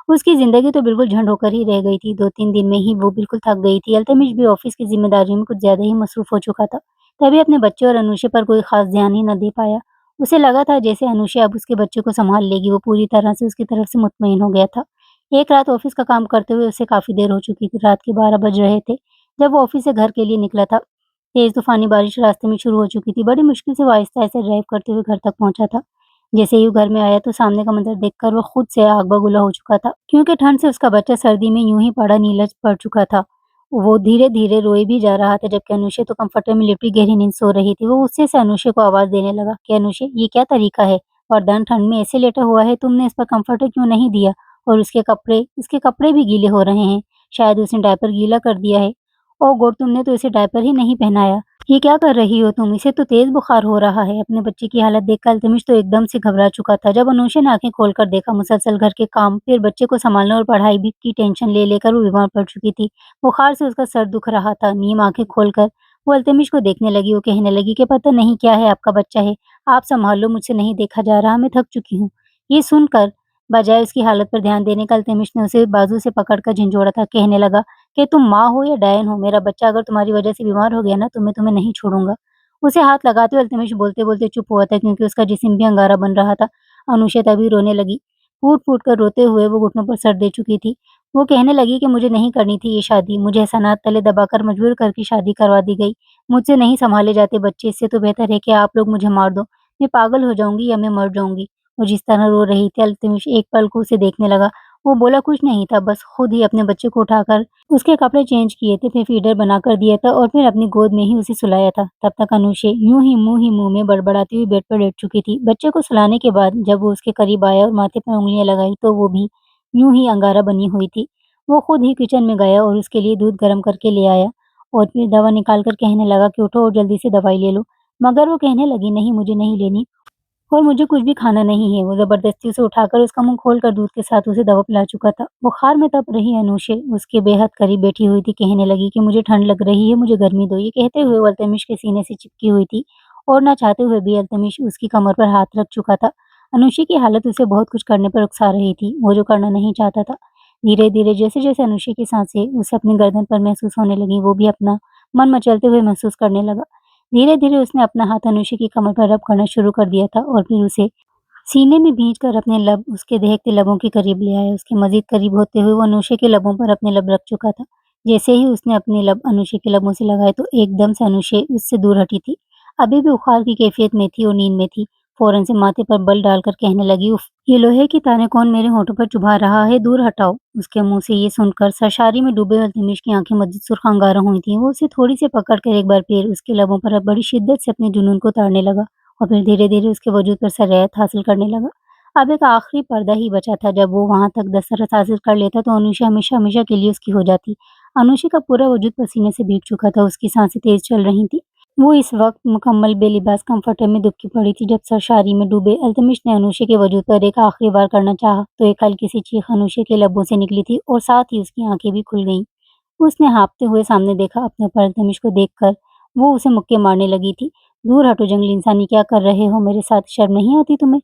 उसकी ज़िंदगी तो बिल्कुल झंड होकर ही रह गई थी। 2-3 दिन में ही वो बिल्कुल थक गई थी। अल्तमिश भी ऑफ़िस की ज़िम्मेदारियों में कुछ ज़्यादा ही मसरूफ़ हो चुका था। तभी अपने बच्चे और अनुषा पर कोई ख़ास ध्यान ही न दे पाया। उसे लगा था जैसे अनुषा अब उसके बच्चे को सँभाल लेगी। वो पूरी तरह से उसकी तरफ से मुतमईन हो गया था। एक रात ऑफ़िस का काम करते हुए उसे काफ़ी देर हो चुकी थी। रात के 12 बज रहे थे जब वो ऑफ़िस से घर के लिए निकला था। तेज तूफानी बारिश रास्ते में शुरू हो चुकी थी। बड़ी मुश्किल से वो आहिस्ता-आहिस्ता ड्राइव करते हुए घर तक पहुँचा था। जैसे ही वो घर में आया तो सामने का मंज़र देखकर वो खुद से आग बबूला हो चुका था, क्योंकि ठंड से उसका बच्चा सर्दी में यूँ ही पड़ा नीलज पड़ चुका था। वो धीरे-धीरे रोए भी जा रहा था, जबकि अनुषे तो कम्फर्टर में लिपटी गहरी नींद सो रही थी। वो गुस्से से अनुषे को आवाज़ देने लगा कि अनुषे, ये क्या तरीका है? वरदान ठंड में ऐसे लेटा हुआ है, तुमने इस पर कम्फर्टर क्यों नहीं दिया? और उसके कपड़े भी गीले हो रहे हैं। शायद उसने डायपर गीला कर दिया है। ओह गॉड! तुमने तो इसे डायपर ही नहीं पहनाया। ये क्या कर रही हो तुम? इसे तो तेज़ बुखार हो रहा है। अपने बच्चे की हालत देखकर अल्तमिश तो एकदम से घबरा चुका था। जब अनूशा ने आँखें खोलकर देखा, मुसलसल घर के काम, फिर बच्चे को सँभालना और पढ़ाई भी की टेंशन ले लेकर वो बीमार पड़ चुकी थी। बुखार से उसका सर दुख रहा था। नीम आँखें खोलकर वो अल्तमिश को देखने लगी। वो कहने लगी कि पता नहीं क्या है, आपका बच्चा है। आप सँभाल लो, मुझसे नहीं देखा जा रहा, मैं थक चुकी हूँ। ये सुनकर बजाय उसकी हालत पर ध्यान देने का अल्तमिश ने उसे बाजू से पकड़कर झिंझोड़ा था। कहने लगा कि तुम माँ हो या डायन हो, मेरा बच्चा अगर तुम्हारी वजह से बीमार हो गया ना, तो मैं तुम्हें नहीं छोड़ूँगा। उसे हाथ लगाते हुए अल्तमिश बोलते-बोलते चुप हुआ था, क्योंकि उसका जिस्म भी अंगारा बन रहा था। अनुषा तभी रोने लगी। फूट-फूट कर रोते हुए वो घुटनों पर सर दे चुकी थी। वो कहने लगी कि मुझे नहीं करनी थी ये शादी, मुझे हसनात तले दबाकर मजबूर करके शादी करवा दी गई। मुझसे नहीं सँभाले जाते बच्चे, इससे तो बेहतर है कि आप लोग मुझे मार दो। मैं पागल हो जाऊँगी या मैं मर जाऊँगी। वो जिस तरह रो रही थी, अल्तमिश एक पल को उसे देखने लगा। वो बोला कुछ नहीं था, बस खुद ही अपने बच्चे को उठाकर उसके कपड़े चेंज किए थे, फिर फीडर बनाकर दिया था और फिर अपनी गोद में ही उसे सुलाया था। तब तक अनुषे यूँ ही मुँह में बड़बड़ाती हुई बेड पर लेट चुकी थी। बच्चे को सुलाने के बाद जब वो उसके करीब आया और माथे पर उँगलियाँ लगाई, तो वो भी यूँ ही अंगारा बनी हुई थी। वो खुद ही किचन में गया और उसके लिए दूध गर्म करके ले आया और फिर दवा निकाल कर कहने लगा कि उठो और जल्दी से दवाई ले लो। मगर वो कहने लगी, नहीं मुझे नहीं लेनी। और मुझे कुछ भी खाना नहीं है। वो ज़बरदस्ती उसे उठाकर उसका मुँह खोलकर दूध के साथ उसे दवा पिला चुका था। बुखार में तप रही अनुशे उसके बेहद करीब बैठी हुई थी। कहने लगी कि मुझे ठंड लग रही है, मुझे गर्मी दो। ये कहते हुए वो अल्तमिश के सीने से चिपकी हुई थी और ना चाहते हुए भी अल्तमिश उसकी कमर पर हाथ रख चुका था। अनुषे की हालत उसे बहुत कुछ करने पर उकसा रही थी, वो जो करना नहीं चाहता था। धीरे-धीरे जैसे-जैसे अनुषे की साँसें उसे अपनी गर्दन पर महसूस होने लगीं, वो भी अपना मन मचलते हुए महसूस करने लगा। धीरे-धीरे उसने अपना हाथ अनुषे की कमर पर रब करना शुरू कर दिया था और फिर उसे सीने में भींचकर अपने लब उसके दहकते लबों के करीब ले आया। उसके मज़ीद करीब होते हुए वो अनुषे के लबों पर अपने लब रख चुका था। जैसे ही उसने अपने लब अनुषे के लबों से लगाए, तो एकदम से अनुषे उससे दूर हटी थी। अभी भी बुखार की कैफियत में थी और नींद में थी। फ़ौरन से माथे पर बल डालकर कहने लगी, उफ़! ये लोहे की तारें कौन मेरे होठों पर चुभा रहा है, दूर हटाओ। उसके मुँह से ये सुनकर सरशारी में डूबे अल्तमिश की आँखें मज़ीद सुर्ख़ अंगारा हुई थीं। वो उसे थोड़ी सी पकड़कर एक बार फिर उसके लबों पर बड़ी शिद्दत से अपने जुनून को उतारने लगा और फिर धीरे-धीरे उसके वजूद पर सरयत हासिल करने लगा। अब एक आखिरी पर्दा ही बचा था। जब वो वहाँ तक दस्तरस हासिल कर लेता, तो अनुषा हमेशा-हमेशा के लिए उसकी हो जाती। अनुषा का पूरा वजूद पसीने से भीग चुका था, उसकी सांसें तेज़ चल रही थीं। वो इस वक़्त मुकम्मल बेलिबास कम्फर्टर में दुबकी पड़ी थी। जब सरशारी में डूबे अल्तमिश ने अनुषा के वजूद पर एक आखिरी वार करना चाहा, तो एक हल्की-सी चीख अनुषा के लबों से निकली थी और साथ ही उसकी आँखें भी खुल गईं। उसने हाँफते हुए सामने देखा। अपने ऊपर अल्तमिश को देखकर वो उसे मुक्के मारने लगी थी। दूर हटो जंगली इंसान, ये क्या कर रहे हो मेरे साथ? शर्म नहीं आती तुम्हें?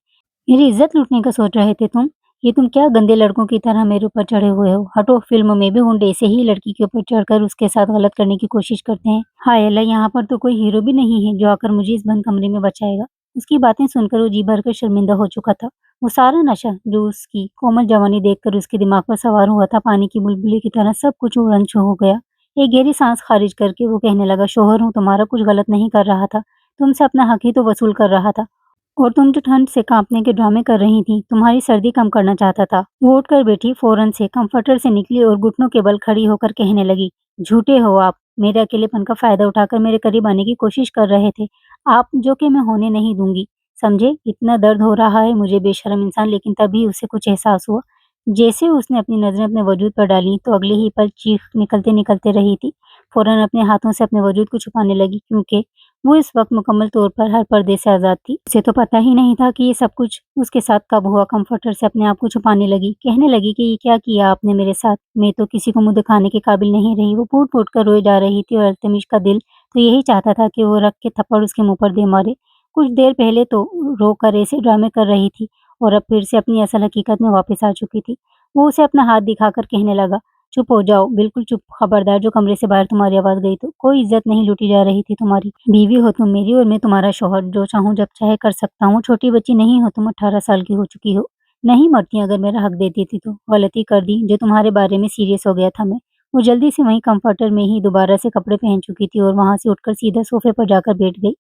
मेरी इज़्ज़त लूटने का सोच रहे थे तुम? ये तुम क्या गंदे लड़कों की तरह मेरे ऊपर चढ़े हुए हो? हटो, फ़िल्म में भी गुंड ऐसे ही लड़की के ऊपर चढ़कर उसके साथ गलत करने की कोशिश करते हैं। हाय अल्लाह! यहाँ पर तो कोई हीरो भी नहीं है जो आकर मुझे इस बंद कमरे में बचाएगा। उसकी बातें सुनकर वो जी भरकर शर्मिंदा हो चुका था। वो सारा नशा जो उसकी कोमल जवानी देखकर उसके दिमाग पर सवार हुआ था, पानी की बुलबुली की तरह सब कुछ उड़न-छू हो गया। एक गहरी साँस खारिज करके वो कहने लगा, शौहर हूँ तुम्हारा, कुछ गलत नहीं कर रहा था। तुमसे अपना हक़ ही तो वसूल कर रहा था। और तुम जो ठंड से काँपने के ड्रामे कर रही थीं, तुम्हारी सर्दी कम करना चाहता था। वो उठकर बैठी, फ़ौरन से कम्फर्टर से निकली और घुटनों के बल खड़ी होकर कहने लगी, झूठे हो आप। मेरे अकेलेपन का फ़ायदा उठाकर मेरे करीब आने की कोशिश कर रहे थे। आप जो कि मैं होने नहीं दूँगी। समझे? इतना दर्द हो रहा है मुझे बेशर्म इंसान। लेकिन तभी उसे कुछ एहसास हुआ। जैसे उसने अपनी नज़रें अपने वजूद पर डाली, तो अगले ही पल चीख निकलते-निकलते रही थी। फ़ौरन अपने हाथों से अपने वजूद को छुपाने लगी, क्योंकि वो इस वक़्त मुकम्मल तौर पर हर पर्दे से आज़ाद थी। उसे तो पता ही नहीं था कि ये सब कुछ उसके साथ कब हुआ। कम्फर्टर से अपने आप को छुपाने लगी। कहने लगी कि ये क्या किया आपने मेरे साथ? मैं तो किसी को मुँह दिखाने के काबिल नहीं रही। वो फूट-फूट कर रोए जा रही थी और अल्तमिश का दिल तो यही चाहता था कि वो रख के थप्पड़ उसके मुँह पर दे मारे। कुछ देर पहले तो रोकर ऐसे ड्रामे कर रही थी और अब फिर से अपनी असल हकीकत में वापस आ चुकी थी। वो उसे अपना हाथ दिखाकर कहने लगा, चुप हो जाओ, बिल्कुल चुप, खबरदार जो कमरे से बाहर तुम्हारी आवाज़ गई तो। कोई इज़्ज़त नहीं लूटी जा रही थी तुम्हारी। बीवी हो तुम मेरी और मैं तुम्हारा शौहर, जो चाहूँ जब चाहे कर सकता हूँ। छोटी बच्ची नहीं हो तुम, 18 साल की हो चुकी हो। नहीं मरती अगर मेरा हक देती थी तो। गलती कर दी जो तुम्हारे बारे में सीरियस हो गया था मैं। वो जल्दी से वहीं कंफर्टर में ही दोबारा से कपड़े पहन चुकी थी और वहाँ से उठकर सीधा सोफ़े पर जाकर बैठ गई।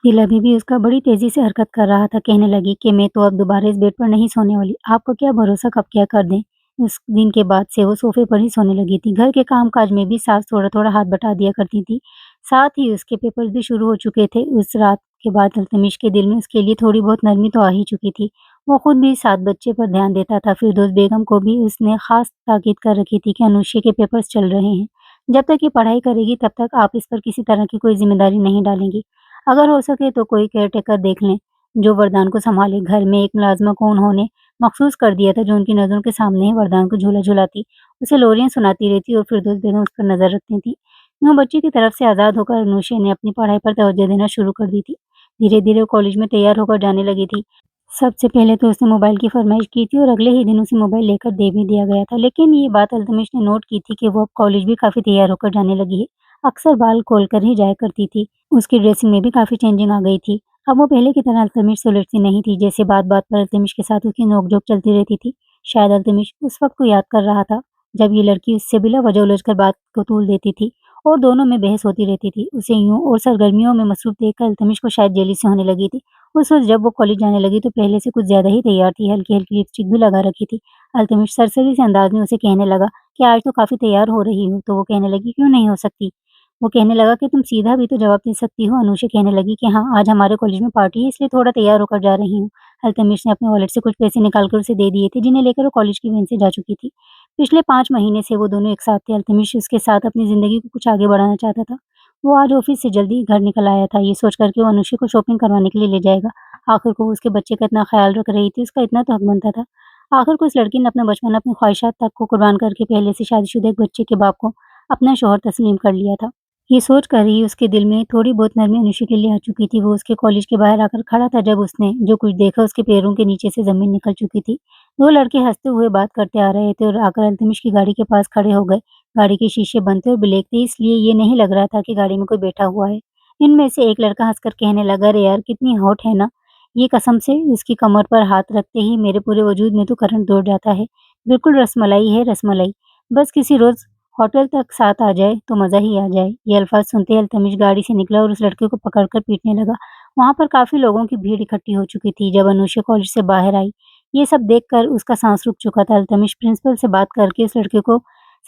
दिल अभी भी उसका बड़ी तेज़ी से हरकत कर रहा था, कहने लगी कि मैं तो अब दोबारा इस बेड पर नहीं सोने वाली, आपका क्या भरोसा कब क्या कर दें। उस दिन के बाद से वो सोफ़े पर ही सोने लगी थी। घर के काम-काज में भी सास थोड़ा-थोड़ा हाथ बटा दिया करती थी। साथ ही उसके पेपर्स भी शुरू हो चुके थे। उस रात के बाद अल्तमिश के दिल में उसके लिए थोड़ी बहुत नरमी तो आ ही चुकी थी। वो खुद भी साथ बच्चे पर ध्यान देता था। फिरदौस बेगम को भी उसने ख़ास ताकीद कर रखी थी कि अनुष्या के पेपर्स चल रहे हैं। जब तक ये पढ़ाई करेगी तब तक आप इस पर किसी तरह की कोई ज़िम्मेदारी नहीं डालेंगी। अगर हो सके तो कोई केयरटेकर देख लें, जो वरदान को सँभाले। घर में एक मुलाज़िमा को उन्होंने मखसूस कर दिया था, जो उनकी नज़रों के सामने ही वरदान को झूला झुलाती, उसे लोरियाँ सुनाती रहती और फिरदौस बेगम उस पर नज़र रखती थीं। यूँ बच्ची की तरफ से आज़ाद होकर अनुशा ने अपनी पढ़ाई पर तवज्जो देना शुरू कर दी थी। धीरे-धीरे वो कॉलेज में तैयार होकर जाने लगी थी। सबसे पहले तो उसने मोबाइल की फ़रमाइश की थी और अगले ही दिन उसे मोबाइल लेकर दे भी दिया गया था। लेकिन ये बात अल्तमिश ने नोट की थी कि वो अब कॉलेज भी काफ़ी तैयार होकर जाने लगी है। अक्सर बाल खोलकर ही जाया करती थी। उसकी ड्रेसिंग में भी काफ़ी चेंजिंग आ गई थी। अब वो पहले की तरह अल्तमिश से उलझती नहीं थी, जैसे बात-बात पर अल्तमिश के साथ उसकी नोक-झोंक चलती रहती थी। शायद अल्तमिश उस वक़्त को याद कर रहा था, जब ये लड़की उससे बिला वजह उलझकर बात को तूल देती थी और दोनों में बहस होती रहती थी। उसे यूँ और सरगर्मियों में मसरूफ़ देखकर अल्तमिश को शायद जेलसी होने लगी थी। उस वक़्त जब वो कॉलेज जाने लगी तो पहले से कुछ ज़्यादा ही तैयार थी, हल्की-हल्की लिपस्टिक भी लगा रखी थी। अल्तमिश सरसरी से अंदाज़ में उसे कहने लगा कि आज तो काफ़ी तैयार हो रही हो, तो वो कहने लगी क्यों नहीं हो सकती? वो कहने लगा कि तुम सीधा भी तो जवाब दे सकती हो। अनुषा कहने लगी कि हाँ, आज हमारे कॉलेज में पार्टी है इसलिए थोड़ा तैयार होकर जा रही हूँ। अल्तमिश ने अपने वॉलेट से कुछ पैसे निकाल कर उसे दे दिए थे, जिन्हें लेकर वो कॉलेज की वैन से जा चुकी थी। पिछले 5 महीने से वो दोनों एक साथ थे। अल्तमिश उसके साथ अपनी ज़िंदगी को कुछ आगे बढ़ाना चाहता था। वो आज ऑफ़िस से जल्दी घर निकल आया था, ये सोच कर कि वो अनुषा को शॉपिंग करवाने के लिए ले जाएगा। आखिर को उसके बच्चे का इतना ख़्याल रख रही थी, उसका इतना तो हक बनता था। आखिर को इस लड़की ने अपना बचपन, अपनी ख्वाहिशात तक को कुर्बान करके पहले से शादीशुदा एक बच्चे के बाप को अपना शौहर तस्लीम कर लिया था। ये सोच कर ही उसके दिल में थोड़ी बहुत नरमी अनुषा के लिए आ चुकी थी। वो उसके कॉलेज के बाहर आकर खड़ा था जब उसने जो कुछ देखा उसके पैरों के नीचे से ज़मीन निकल चुकी थी। 2 लड़के हँसते हुए बात करते आ रहे थे और आकर अल्तमिश की गाड़ी के पास खड़े हो गए। गाड़ी के शीशे बंद थे और ब्लैक थे, इसलिए ये नहीं लग रहा था कि गाड़ी में कोई बैठा हुआ है। इनमें से एक लड़का हँसकर कहने लगा, अरे यार कितनी हॉट है ना? ये कसम से उसकी कमर पर हाथ रखते ही मेरे पूरे वजूद में तो करंट दौड़ जाता है। बिल्कुल रसमलाई है रसमलाई। बस किसी रोज़ होटल तक साथ आ जाए तो मज़ा ही आ जाए। ये अल्फ़ाज़ सुनते ही अल्तमिश गाड़ी से निकला और उस लड़के को पकड़कर पीटने लगा। वहाँ पर काफ़ी लोगों की भीड़ इकट्ठी हो चुकी थी जब अनुषा कॉलेज से बाहर आई। ये सब देखकर उसका साँस रुक चुका था। अल्तमिश प्रिंसिपल से बात करके उस लड़के को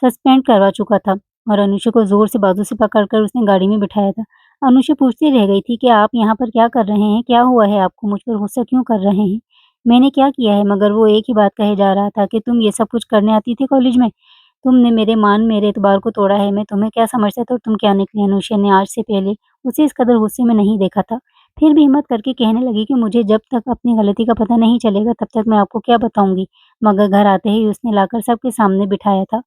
सस्पेंड करवा चुका था और अनुषा को ज़ोर से बाजू से पकड़कर उसने गाड़ी में बिठाया था। अनुषा पूछती रह गई थी कि आप यहाँ पर क्या कर रहे हैं? क्या हुआ है आपको? मुझ पर गुस्सा क्यों कर रहे हैं? मैंने क्या किया है? मगर वो एक ही बात कहे जा रहा था कि तुम ये सब कुछ करने आती थी कॉलेज में? तुमने मेरे मान मेरे एतबार को तोड़ा है, मैं तुम्हें क्या समझता था और तुम क्या निकली? अनुषा ने आज से पहले उसे इस कदर गुस्से में नहीं देखा था। फिर भी हिम्मत करके कहने लगी कि मुझे जब तक अपनी गलती का पता नहीं चलेगा तब तक मैं आपको क्या बताऊँगी? मगर घर आते ही उसने लाकर सबके सामने बिठाया था।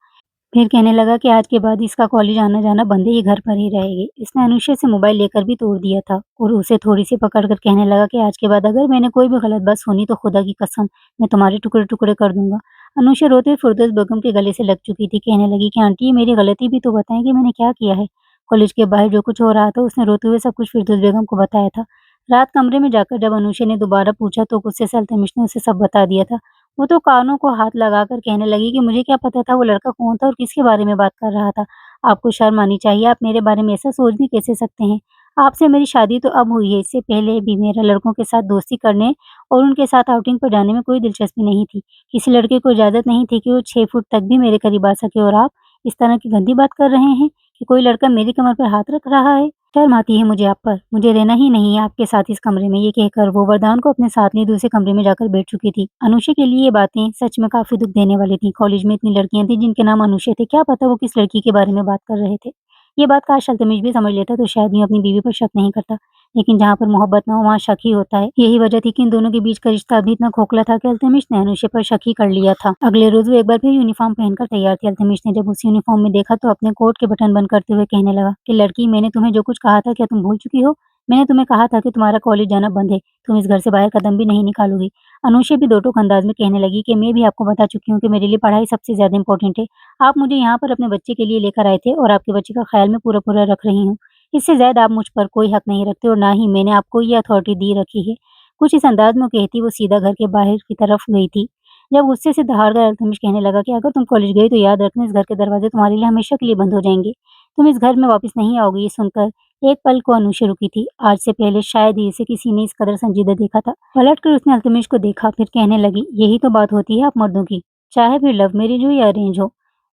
फिर कहने लगा कि आज के बाद इसका कॉलेज आना-जाना बंद है, ये घर पर ही रहेगी। इसने अनुषा से मोबाइल लेकर भी तोड़ दिया था और उसे थोड़ी-सी पकड़ कर कहने लगा कि आज के बाद अगर मैंने कोई भी गलत बात सुनी तो खुदा की कसम मैं तुम्हारे टुकड़े-टुकड़े कर दूँगा। अनुषा रोते हुए फिरदौस बेगम के गले से लग चुकी थी, कहने लगी कि आंटी ये मेरी गलती भी तो बताएँ कि मैंने क्या किया है? कॉलेज के बाहर जो कुछ हो रहा था उसने रोते हुए सब कुछ फिरदौस बेगम को बताया था। रात कमरे में जाकर जब अनुषा ने दोबारा पूछा तो गुस्से से अल्तमिश ने उसे सब बता दिया था। वो तो कानों को हाथ लगाकर कहने लगी कि मुझे क्या पता था वो लड़का कौन था और किसके बारे में बात कर रहा था। आपको शर्म आनी चाहिए, आप मेरे बारे में ऐसा सोच भी कैसे सकते हैं? आपसे मेरी शादी तो अब हुई है, इससे पहले भी मेरा लड़कों के साथ दोस्ती करने और उनके साथ आउटिंग पर जाने में कोई दिलचस्पी नहीं थी। किसी लड़के को इजाज़त नहीं थी कि वो 6 फुट तक भी मेरे करीब आ सके और आप इस तरह की गंदी बात कर रहे हैं कि कोई लड़का मेरी कमर पर हाथ रख रहा है। शर्म आती है मुझे आप पर। मुझे रहना ही नहीं है आपके साथ इस कमरे में। ये कहकर वो वरदान को अपने साथ लिए दूसरे कमरे में जाकर बैठ चुकी थी। अनुषा के लिए ये बातें सच में काफ़ी दुःख देने वाली थी। कॉलेज में इतनी लड़कियाँ थीं जिनके नाम अनुषा थे। क्या पता वो किस लड़की के बारे में बात कर रहे थे। ये बात काश अल्तमिश भी समझ लेता तो शायद यूँ अपनी बीवी पर शक नहीं करता। लेकिन जहाँ पर मोहब्बत ना हो वहाँ शक ही होता है। यही वजह थी कि इन दोनों के बीच का रिश्ता अभी इतना खोखला था कि अल्तमिश ने अनुषा पर शक ही कर लिया था। अगले रोज़ वो एक बार फिर यूनिफ़ॉर्म पहनकर तैयार थी। अल्तमिश ने जब उसे यूनिफ़ॉर्म में देखा तो अपने कोट के बटन बंद करते हुए कहने लगा कि लड़की मैंने तुम्हें जो कुछ कहा था क्या तुम भूल चुकी हो? मैंने तुम्हें कहा था कि तुम्हारा कॉलेज जाना बंद है, तुम इस घर से बाहर कदम भी नहीं निकालोगी। अनुषा भी दो टूक अंदाज में कहने लगी कि मैं भी आपको बता चुकी हूँ कि मेरे लिए पढ़ाई सबसे ज़्यादा इम्पोर्टेंट है। आप मुझे यहाँ पर अपने बच्चे के लिए लेकर आए थे और आपके बच्चे का ख़्याल मैं पूरा-पूरा रख रही हूँ। इससे ज़्यादा आप मुझ पर कोई हक नहीं रखते और ना ही मैंने आपको ये अथॉरिटी दी रखी है। कुछ इस अंदाज में कहती वो सीधा घर के बाहर की तरफ गई थी। जब गुस्से से दहाड़ कर अल्तमिश कहने लगा कि अगर तुम कॉलेज गई तो याद रखना इस घर के दरवाजे तुम्हारे लिए हमेशा के लिए बंद हो जाएंगे। तुम इस घर में वापस नहीं आओगी। ये सुनकर एक पल को अनुशा रुकी थी। आज से पहले शायद ही इसे किसी ने इस कदर संजीदा देखा था। पलटकर उसने अल्तमिश को देखा, फिर कहने लगी, यही तो बात होती है आप मर्दों की, चाहे फिर लव मैरिज हो या अरेंज हो,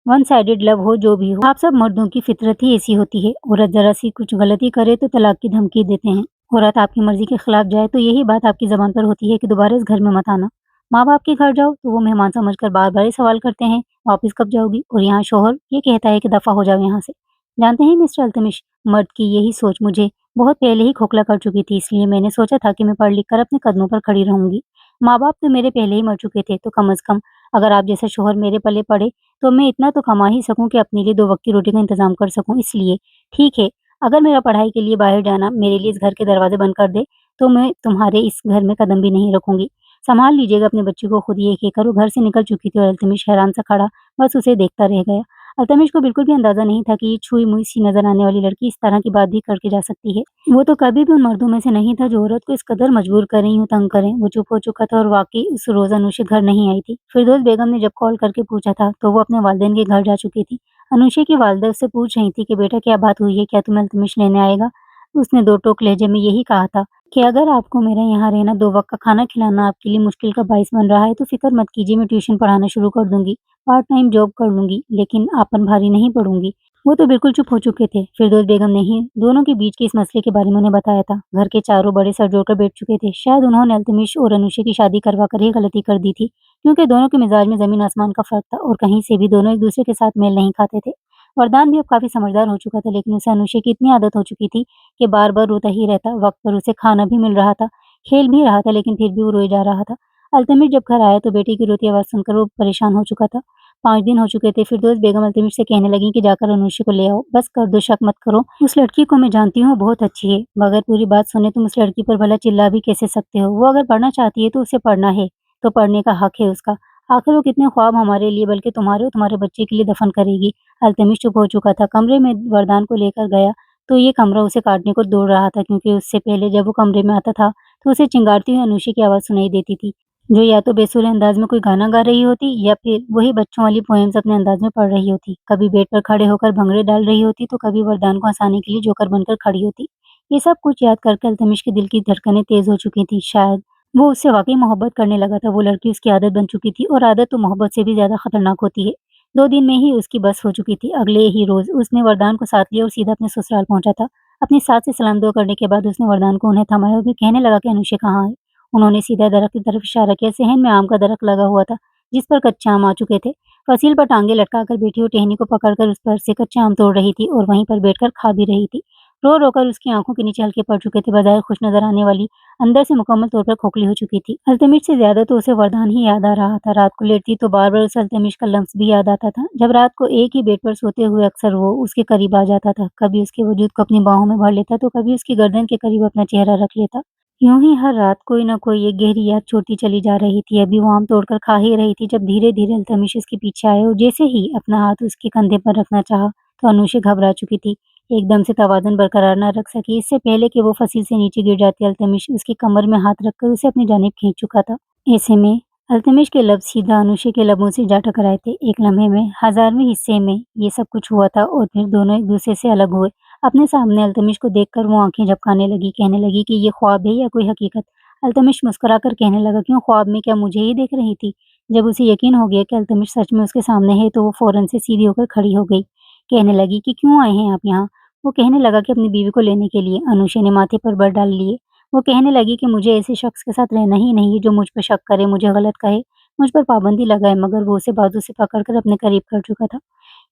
वन साइडेड लव हो, जो भी हो, आप सब मर्दों की फितरत ही ऐसी होती है। औरत जरा सी कुछ गलती करे तो तलाक की धमकी देते हैं। औरत आपकी मर्जी के खिलाफ जाए तो यही बात आपकी जबान पर होती है कि दोबारा इस घर में मत आना। माँ बाप के घर जाओ तो वो मेहमान समझकर बार बार ही सवाल करते हैं, वापिस कब जाओगी? और यहाँ शोहर ये कहता है कि दफा हो जाओ यहाँ से। जानते हैं मिस्टर अल्तमिश, मर्द की यही सोच मुझे बहुत पहले ही खोखला कर चुकी थी, इसलिए मैंने सोचा था कि मैं पढ़ लिख कर अपने कदमों पर खड़ी रहूंगी। माँ बाप तो मेरे पहले ही मर चुके थे, तो कम अज कम अगर आप जैसा शोहर मेरे पले पड़े तो मैं इतना तो कमा ही सकूं कि अपने लिए 2 वक्त की रोटी का इंतजाम कर सकूं। इसलिए ठीक है, अगर मेरा पढ़ाई के लिए बाहर जाना मेरे लिए इस घर के दरवाजे बंद कर दे, तो मैं तुम्हारे इस घर में कदम भी नहीं रखूंगी। संभाल लीजिएगा अपने बच्चे को खुद, ये कहकर वो घर से निकल चुकी थी और अल्तमिश हैरान सा खड़ा बस उसे देखता रह गया। अल्तमिश को बिल्कुल भी अंदाजा नहीं था कि ये छुई-मुई सी नजर आने वाली लड़की इस तरह की बात भी करके जा सकती है। वो तो कभी भी उन मर्दों में से नहीं था जो औरत को इस कदर मजबूर करें, यूँ तंग करें। वो चुप हो चुका था और वाकई उस रोज अनुशा घर नहीं आई थी। फिरदौस बेगम ने जब कॉल करके पूछा था तो वो अपने वालिदैन के घर जा चुकी थी। अनुशा की वालिदा उससे पूछ रही थी कि बेटा क्या बात हुई है, क्या तुम्हें अल्तमिश लेने आएगा? उसने दो टोक लहजे में यही कहा था कि अगर आपको मेरे यहाँ रहना, 2 वक्त का खाना खिलाना आपके लिए मुश्किल का बाइस बन रहा है तो फिक्र मत कीजिए, मैं ट्यूशन पढ़ाना शुरू कर दूंगी, पार्ट टाइम जॉब कर लूंगी, लेकिन आपन भारी नहीं पड़ूंगी। वो तो बिल्कुल चुप हो चुके थे। फिरदौस बेगम ने ही दोनों के बीच के इस मसले के बारे में उन्हें बताया था। घर के चारों बड़े सर जोड़कर बैठ चुके थे। शायद उन्होंने अल्तमिश और अनुशा की शादी करवा कर ही गलती कर दी थी, क्योंकि दोनों के मिजाज में जमीन आसमान का फर्क था और कहीं से भी दोनों एक दूसरे के साथ मेल नहीं खाते थे। वरदान भी अब काफी समझदार हो चुका था, लेकिन उसे अनुशा की इतनी आदत हो चुकी थी कि बार बार रोता ही रहता। वक्त पर उसे खाना भी मिल रहा था, खेल भी रहा था, लेकिन फिर भी वो रोए जा रहा था। अल्तमिश जब घर आया तो बेटी की रोती आवाज सुनकर वो परेशान हो चुका था। 5 दिन हो चुके थे। फिरदौस बेगम अल्तमिश से कहने लगी कि जाकर अनुशा को ले आओ, बस कर दो, शक मत करो, उस लड़की को मैं जानती हूँ, बहुत अच्छी है। मगर पूरी बात सुने तुम उस लड़की पर भला चिल्ला भी कैसे सकते हो? वो अगर पढ़ना चाहती है तो उसे पढ़ना है, तो पढ़ने का हक है उसका। आखिर वो कितने ख्वाब हमारे लिए, बल्कि तुम्हारे और तुम्हारे बच्चे के लिए दफन करेगी। अल्तमिश चुप हो चुका था। कमरे में वरदान को लेकर गया तो ये कमरा उसे काटने को दौड़ रहा था, क्योंकि उससे पहले जब वो कमरे में आता था तो उसे चिंगारती हुई अनुशा की आवाज सुनाई देती थी, जो या तो बेसुरे अंदाज में कोई गाना गा रही होती या फिर वही बच्चों वाली पोएम्स अपने अंदाज में पढ़ रही होती। कभी बेड पर खड़े होकर भंगड़े डाल रही होती तो कभी वरदान को हंसाने के लिए जोकर बनकर खड़ी होती। ये सब कुछ याद करके अल्तमिश के दिल की धड़कनें तेज हो चुकी थी। शायद वो उससे वाकई मोहब्बत करने लगा था। वो लड़की उसकी आदत बन चुकी थी और आदत तो मोहब्बत से भी ज्यादा खतरनाक होती है। 2 दिन में ही उसकी बस हो चुकी थी। अगले ही रोज उसने वरदान को साथ लिया और सीधा अपने ससुराल पहुंचा था। अपनी सास से सलाम दुआ करने के बाद उसने वरदान को उन्हें थमाया और फिर कहने लगा कि अनुशा कहाँ है। उन्होंने सीधा दरख्त की तरफ इशारा किया। सहन में आम का दरख्त लगा हुआ था, जिस पर कच्चे आम आ चुके थे। फसील पर टांगे लटकाकर बैठी वो टहनी को पकड़कर उस पर से कच्चे आम तोड़ रही थी और वहीं पर बैठकर खा भी रही थी। रो रोकर उसकी आंखों के नीचे हल्के पड़ चुके थे। बजाय खुश नजर आने वाली, अंदर से मुकम्मल तौर पर खोखली हो चुकी थी। अल्तमिश से ज्यादा तो उसे वरदान ही याद आ रहा था। रात को लेटती तो बार बार उसे अल्तमिश का लफ्ज भी याद आता था। जब रात को एक ही बेड पर सोते हुए अक्सर वो उसके करीब आ जाता था। कभी उसके वजूद को अपनी बाहों में भर लेता तो कभी उसकी गर्दन के करीब अपना चेहरा रख लेता। यूं ही हर रात कोई न कोई एक गहरी याद छोड़ती चली जा रही थी। अभी वो आम तोड़कर खा ही रही थी जब धीरे धीरे अल्तमिश उसके पीछे आए और जैसे ही अपना हाथ उसके कंधे पर रखना चाहा तो अनुशा घबरा चुकी थी। एकदम से तवाज़ुन बरकरार न रख सकी। इससे पहले कि वो फसील से नीचे गिर जाती, अल्तमिश उसकी कमर में हाथ रखकर उसे अपनी जानिब खींच चुका था। ऐसे में अल्तमिश के लब्ज़ सीधा अनुशा के लबों से जा टकराए थे। एक लम्हे में, हज़ारवें हिस्से में ये सब कुछ हुआ था और फिर दोनों एक दूसरे से अलग हुए। अपने सामने अल्तमिश को देखकर वो आंखें झपकाने लगी, कहने लगी कि ये ख्वाब है या कोई हकीकत। अल्तमिश मुस्कुराकर कहने लगा, क्यों ख्वाब में? क्या मुझे ही देख रही थी? जब उसे यकीन हो गया कि अल्तमिश सच में उसके सामने है तो वो फौरन से सीधी होकर खड़ी हो गई। कहने लगी कि क्यों आए हैं आप यहाँ? वो कहने लगा कि अपनी बीवी को लेने के लिए। अनुशा ने माथे पर बल डाल लिए। वो कहने लगी कि मुझे ऐसे शख्स के साथ रहना ही नहीं है जो मुझ पर शक करे, मुझे गलत कहे, मुझ पर पाबंदी लगाए। मगर वो उसे बाजू से पकड़कर अपने करीब कर चुका था।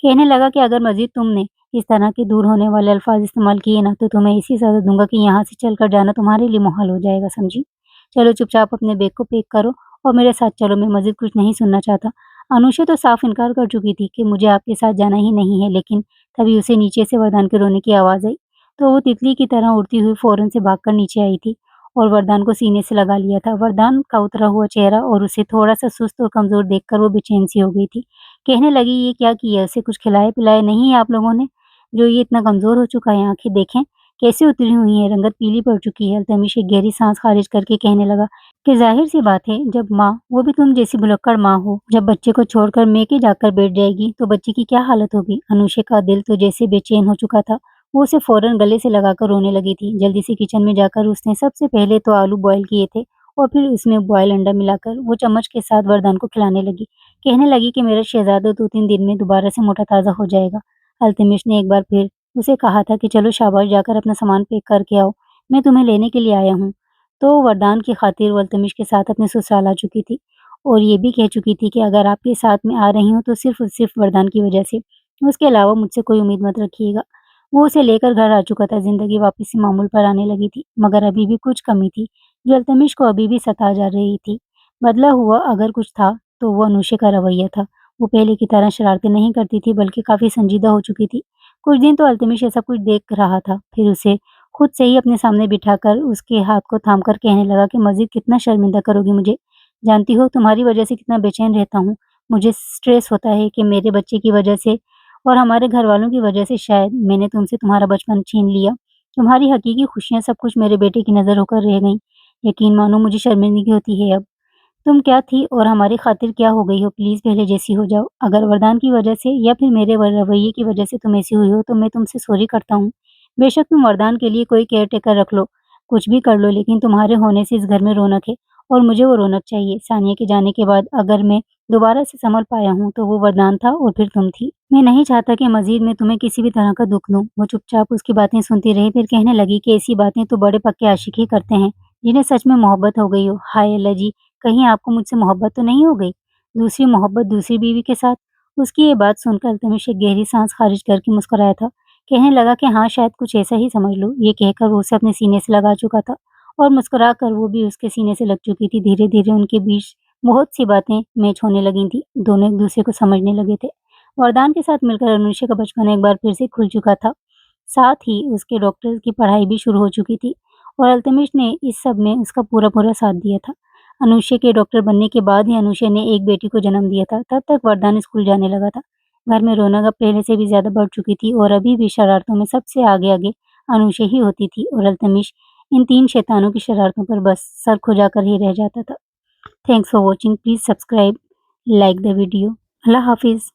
कहने लगा कि अगर मज़ीद तुमने इस तरह के दूर होने वाले अल्फाज इस्तेमाल किए ना तो तुम्हें ऐसी सज़ा दूँगा कि यहाँ से चलकर जाना तुम्हारे लिए मुहाल हो जाएगा, समझी? चलो चुपचाप अपने बैग को पैक करो और मेरे साथ चलो, मैं मज़ीद कुछ नहीं सुनना चाहता। अनुशा तो साफ इनकार कर चुकी थी कि मुझे आपके साथ जाना ही नहीं है, लेकिन तभी उसे नीचे से वरदान के रोने की आवाज़ आई। तो वो तितली की तरह उड़ती हुई फ़ौरन से भागकर नीचे आई थी और वरदान को सीने से लगा लिया था। वरदान का उतरा हुआ चेहरा और उसे थोड़ा-सा सुस्त और कमज़ोर देखकर वो बेचैन सी हो गई थी। कहने लगी, ये क्या किया? उसे कुछ खिलाया-पिलाया नहीं है आप लोगों ने, जो ये इतना कमज़ोर हो चुका है? आँखें देखें कैसे उतरी हुई हैं, रंगत पीली पड़ चुकी है। अल्तमिश एक गहरी साँस ख़ारिज करके कहने लगा, कि ज़ाहिर-सी बात है, जब माँ, वो भी तुम जैसी भुलक्कड़ माँ हो, जब बच्चे को छोड़कर मेके जाकर बैठ जाएगी, तो बच्चे की क्या हालत होगी? अनुषा का दिल तो जैसे बेचैन हो चुका था। वो उसे फ़ौरन गले से लगाकर रोने लगी थी। जल्दी से किचन में जाकर उसने सबसे पहले तो आलू बॉयल किए थे और फिर उसमें बॉयल अंडा मिलाकर वो चम्मच के साथ वरदान को खिलाने लगी। कहने लगी कि मेरा शहज़ादा 2-3 दिन में दोबारा से मोटा-ताज़ा हो जाएगा। अल्तमिश ने एक बार फिर उसे कहा था कि चलो शाबाश, जाकर अपना सामान पैक करके आओ, मैं तुम्हें लेने के लिए आया हूँ। तो वरदान की खातिर वो अल्तमिश के साथ अपने ससुराल आ चुकी थी और ये भी कह चुकी थी कि अगर आपके साथ में आ रही हूँ तो सिर्फ़ और सिर्फ़ वरदान की वजह से। उसके अलावा मुझसे कोई उम्मीद मत रखिएगा। वो उसे लेकर घर आ चुका था, ज़िंदगी वापस से मामूल पर आने लगी थी, मगर अभी भी कुछ कमी थी, जो अल्तमिश को अभी भी सता जा रही थी। बदला हुआ अगर कुछ था, तो वो अनुशा का रवैया था। वो पहले की तरह शरारतें नहीं करती थी, बल्कि काफ़ी संजीदा हो चुकी थी। कुछ दिन तो अल्तमिश ऐसा कुछ देख रहा था, फिर उसे खुद से ही अपने सामने बिठाकर उसके हाथ को थामकर कहने लगा कि मज़ीद कितना शर्मिंदा करोगी मुझे? जानती हो तुम्हारी वज़ह से कितना बेचैन रहता हूँ। मुझे स्ट्रेस होता है कि मेरे बच्चे की वज़ह से और हमारे घरवालों की वज़ह से शायद मैंने तुमसे तुम्हारा बचपन छीन लिया। तुम्हारी हकीकी खुशियाँ सब कुछ मेरे बेटे की नज़र होकर रह गईं। यकीन मानो मुझे शर्मिंदगी होती है अब। तुम क्या थी और हमारी खातिर क्या हो गई हो, प्लीज़ पहले जैसी हो जाओ। अगर वरदान की वजह से या फिर मेरे रवैये की वजह से तुम ऐसी हुई हो तो मैं तुमसे सॉरी करता हूँ। बेशक तुम वरदान के लिए कोई केयर टेकर रख लो, कुछ भी कर लो, लेकिन तुम्हारे होने से इस घर में रौनक है और मुझे वो रौनक चाहिए। सानिया के जाने के बाद अगर मैं दोबारा से संभल पाया हूँ तो वो वरदान था और फिर तुम थी। मैं नहीं चाहता कि मज़ीद मैं तुम्हें किसी भी तरह का दुःख दूँ। वो चुपचाप उसकी बातें सुनती रही, फिर कहने लगी कि ऐसी बातें तो बड़े पक्के आशिक ही करते हैं, जिन्हें सच में मोहब्बत हो गई हो। हाय अल्लाह जी! कहीं आपको मुझसे मोहब्बत तो नहीं हो गई? दूसरी मोहब्बत दूसरी बीवी के साथ? उसकी ये बात सुनकर अल्तमिश एक गहरी सांस खारिज करके मुस्कुराया था। कहने लगा कि हाँ, शायद कुछ ऐसा ही समझ लो। ये कहकर वो उसे अपने सीने से लगा चुका था और मुस्कुरा कर वो भी उसके सीने से लग चुकी थी। धीरे-धीरे उनके बीच बहुत सी बातें मैच होने लगी थी। दोनों एक-दूसरे को समझने लगे थे। वरदान के साथ मिलकर अनुष्का का बचपन एक बार फिर से खुल चुका था। साथ ही उसके डॉक्टर की पढ़ाई भी शुरू हो चुकी थी और अल्तमिश ने इस सब में उसका पूरा-पूरा साथ दिया था। अनुष्या के डॉक्टर बनने के बाद ही अनुष्या ने एक बेटी को जन्म दिया था। तब तक वरदान स्कूल जाने लगा था। घर में रौनक अब पहले से भी ज़्यादा बढ़ चुकी थी और अभी भी शरारतों में सबसे आगे-आगे अनुष्या ही होती थी और अल्तमिश इन 3 शैतानों की शरारतों पर बस सर खुजाकर ही रह जाता था। Thanks for watching. Please subscribe, like the video. अल्लाह हाफ़िज़।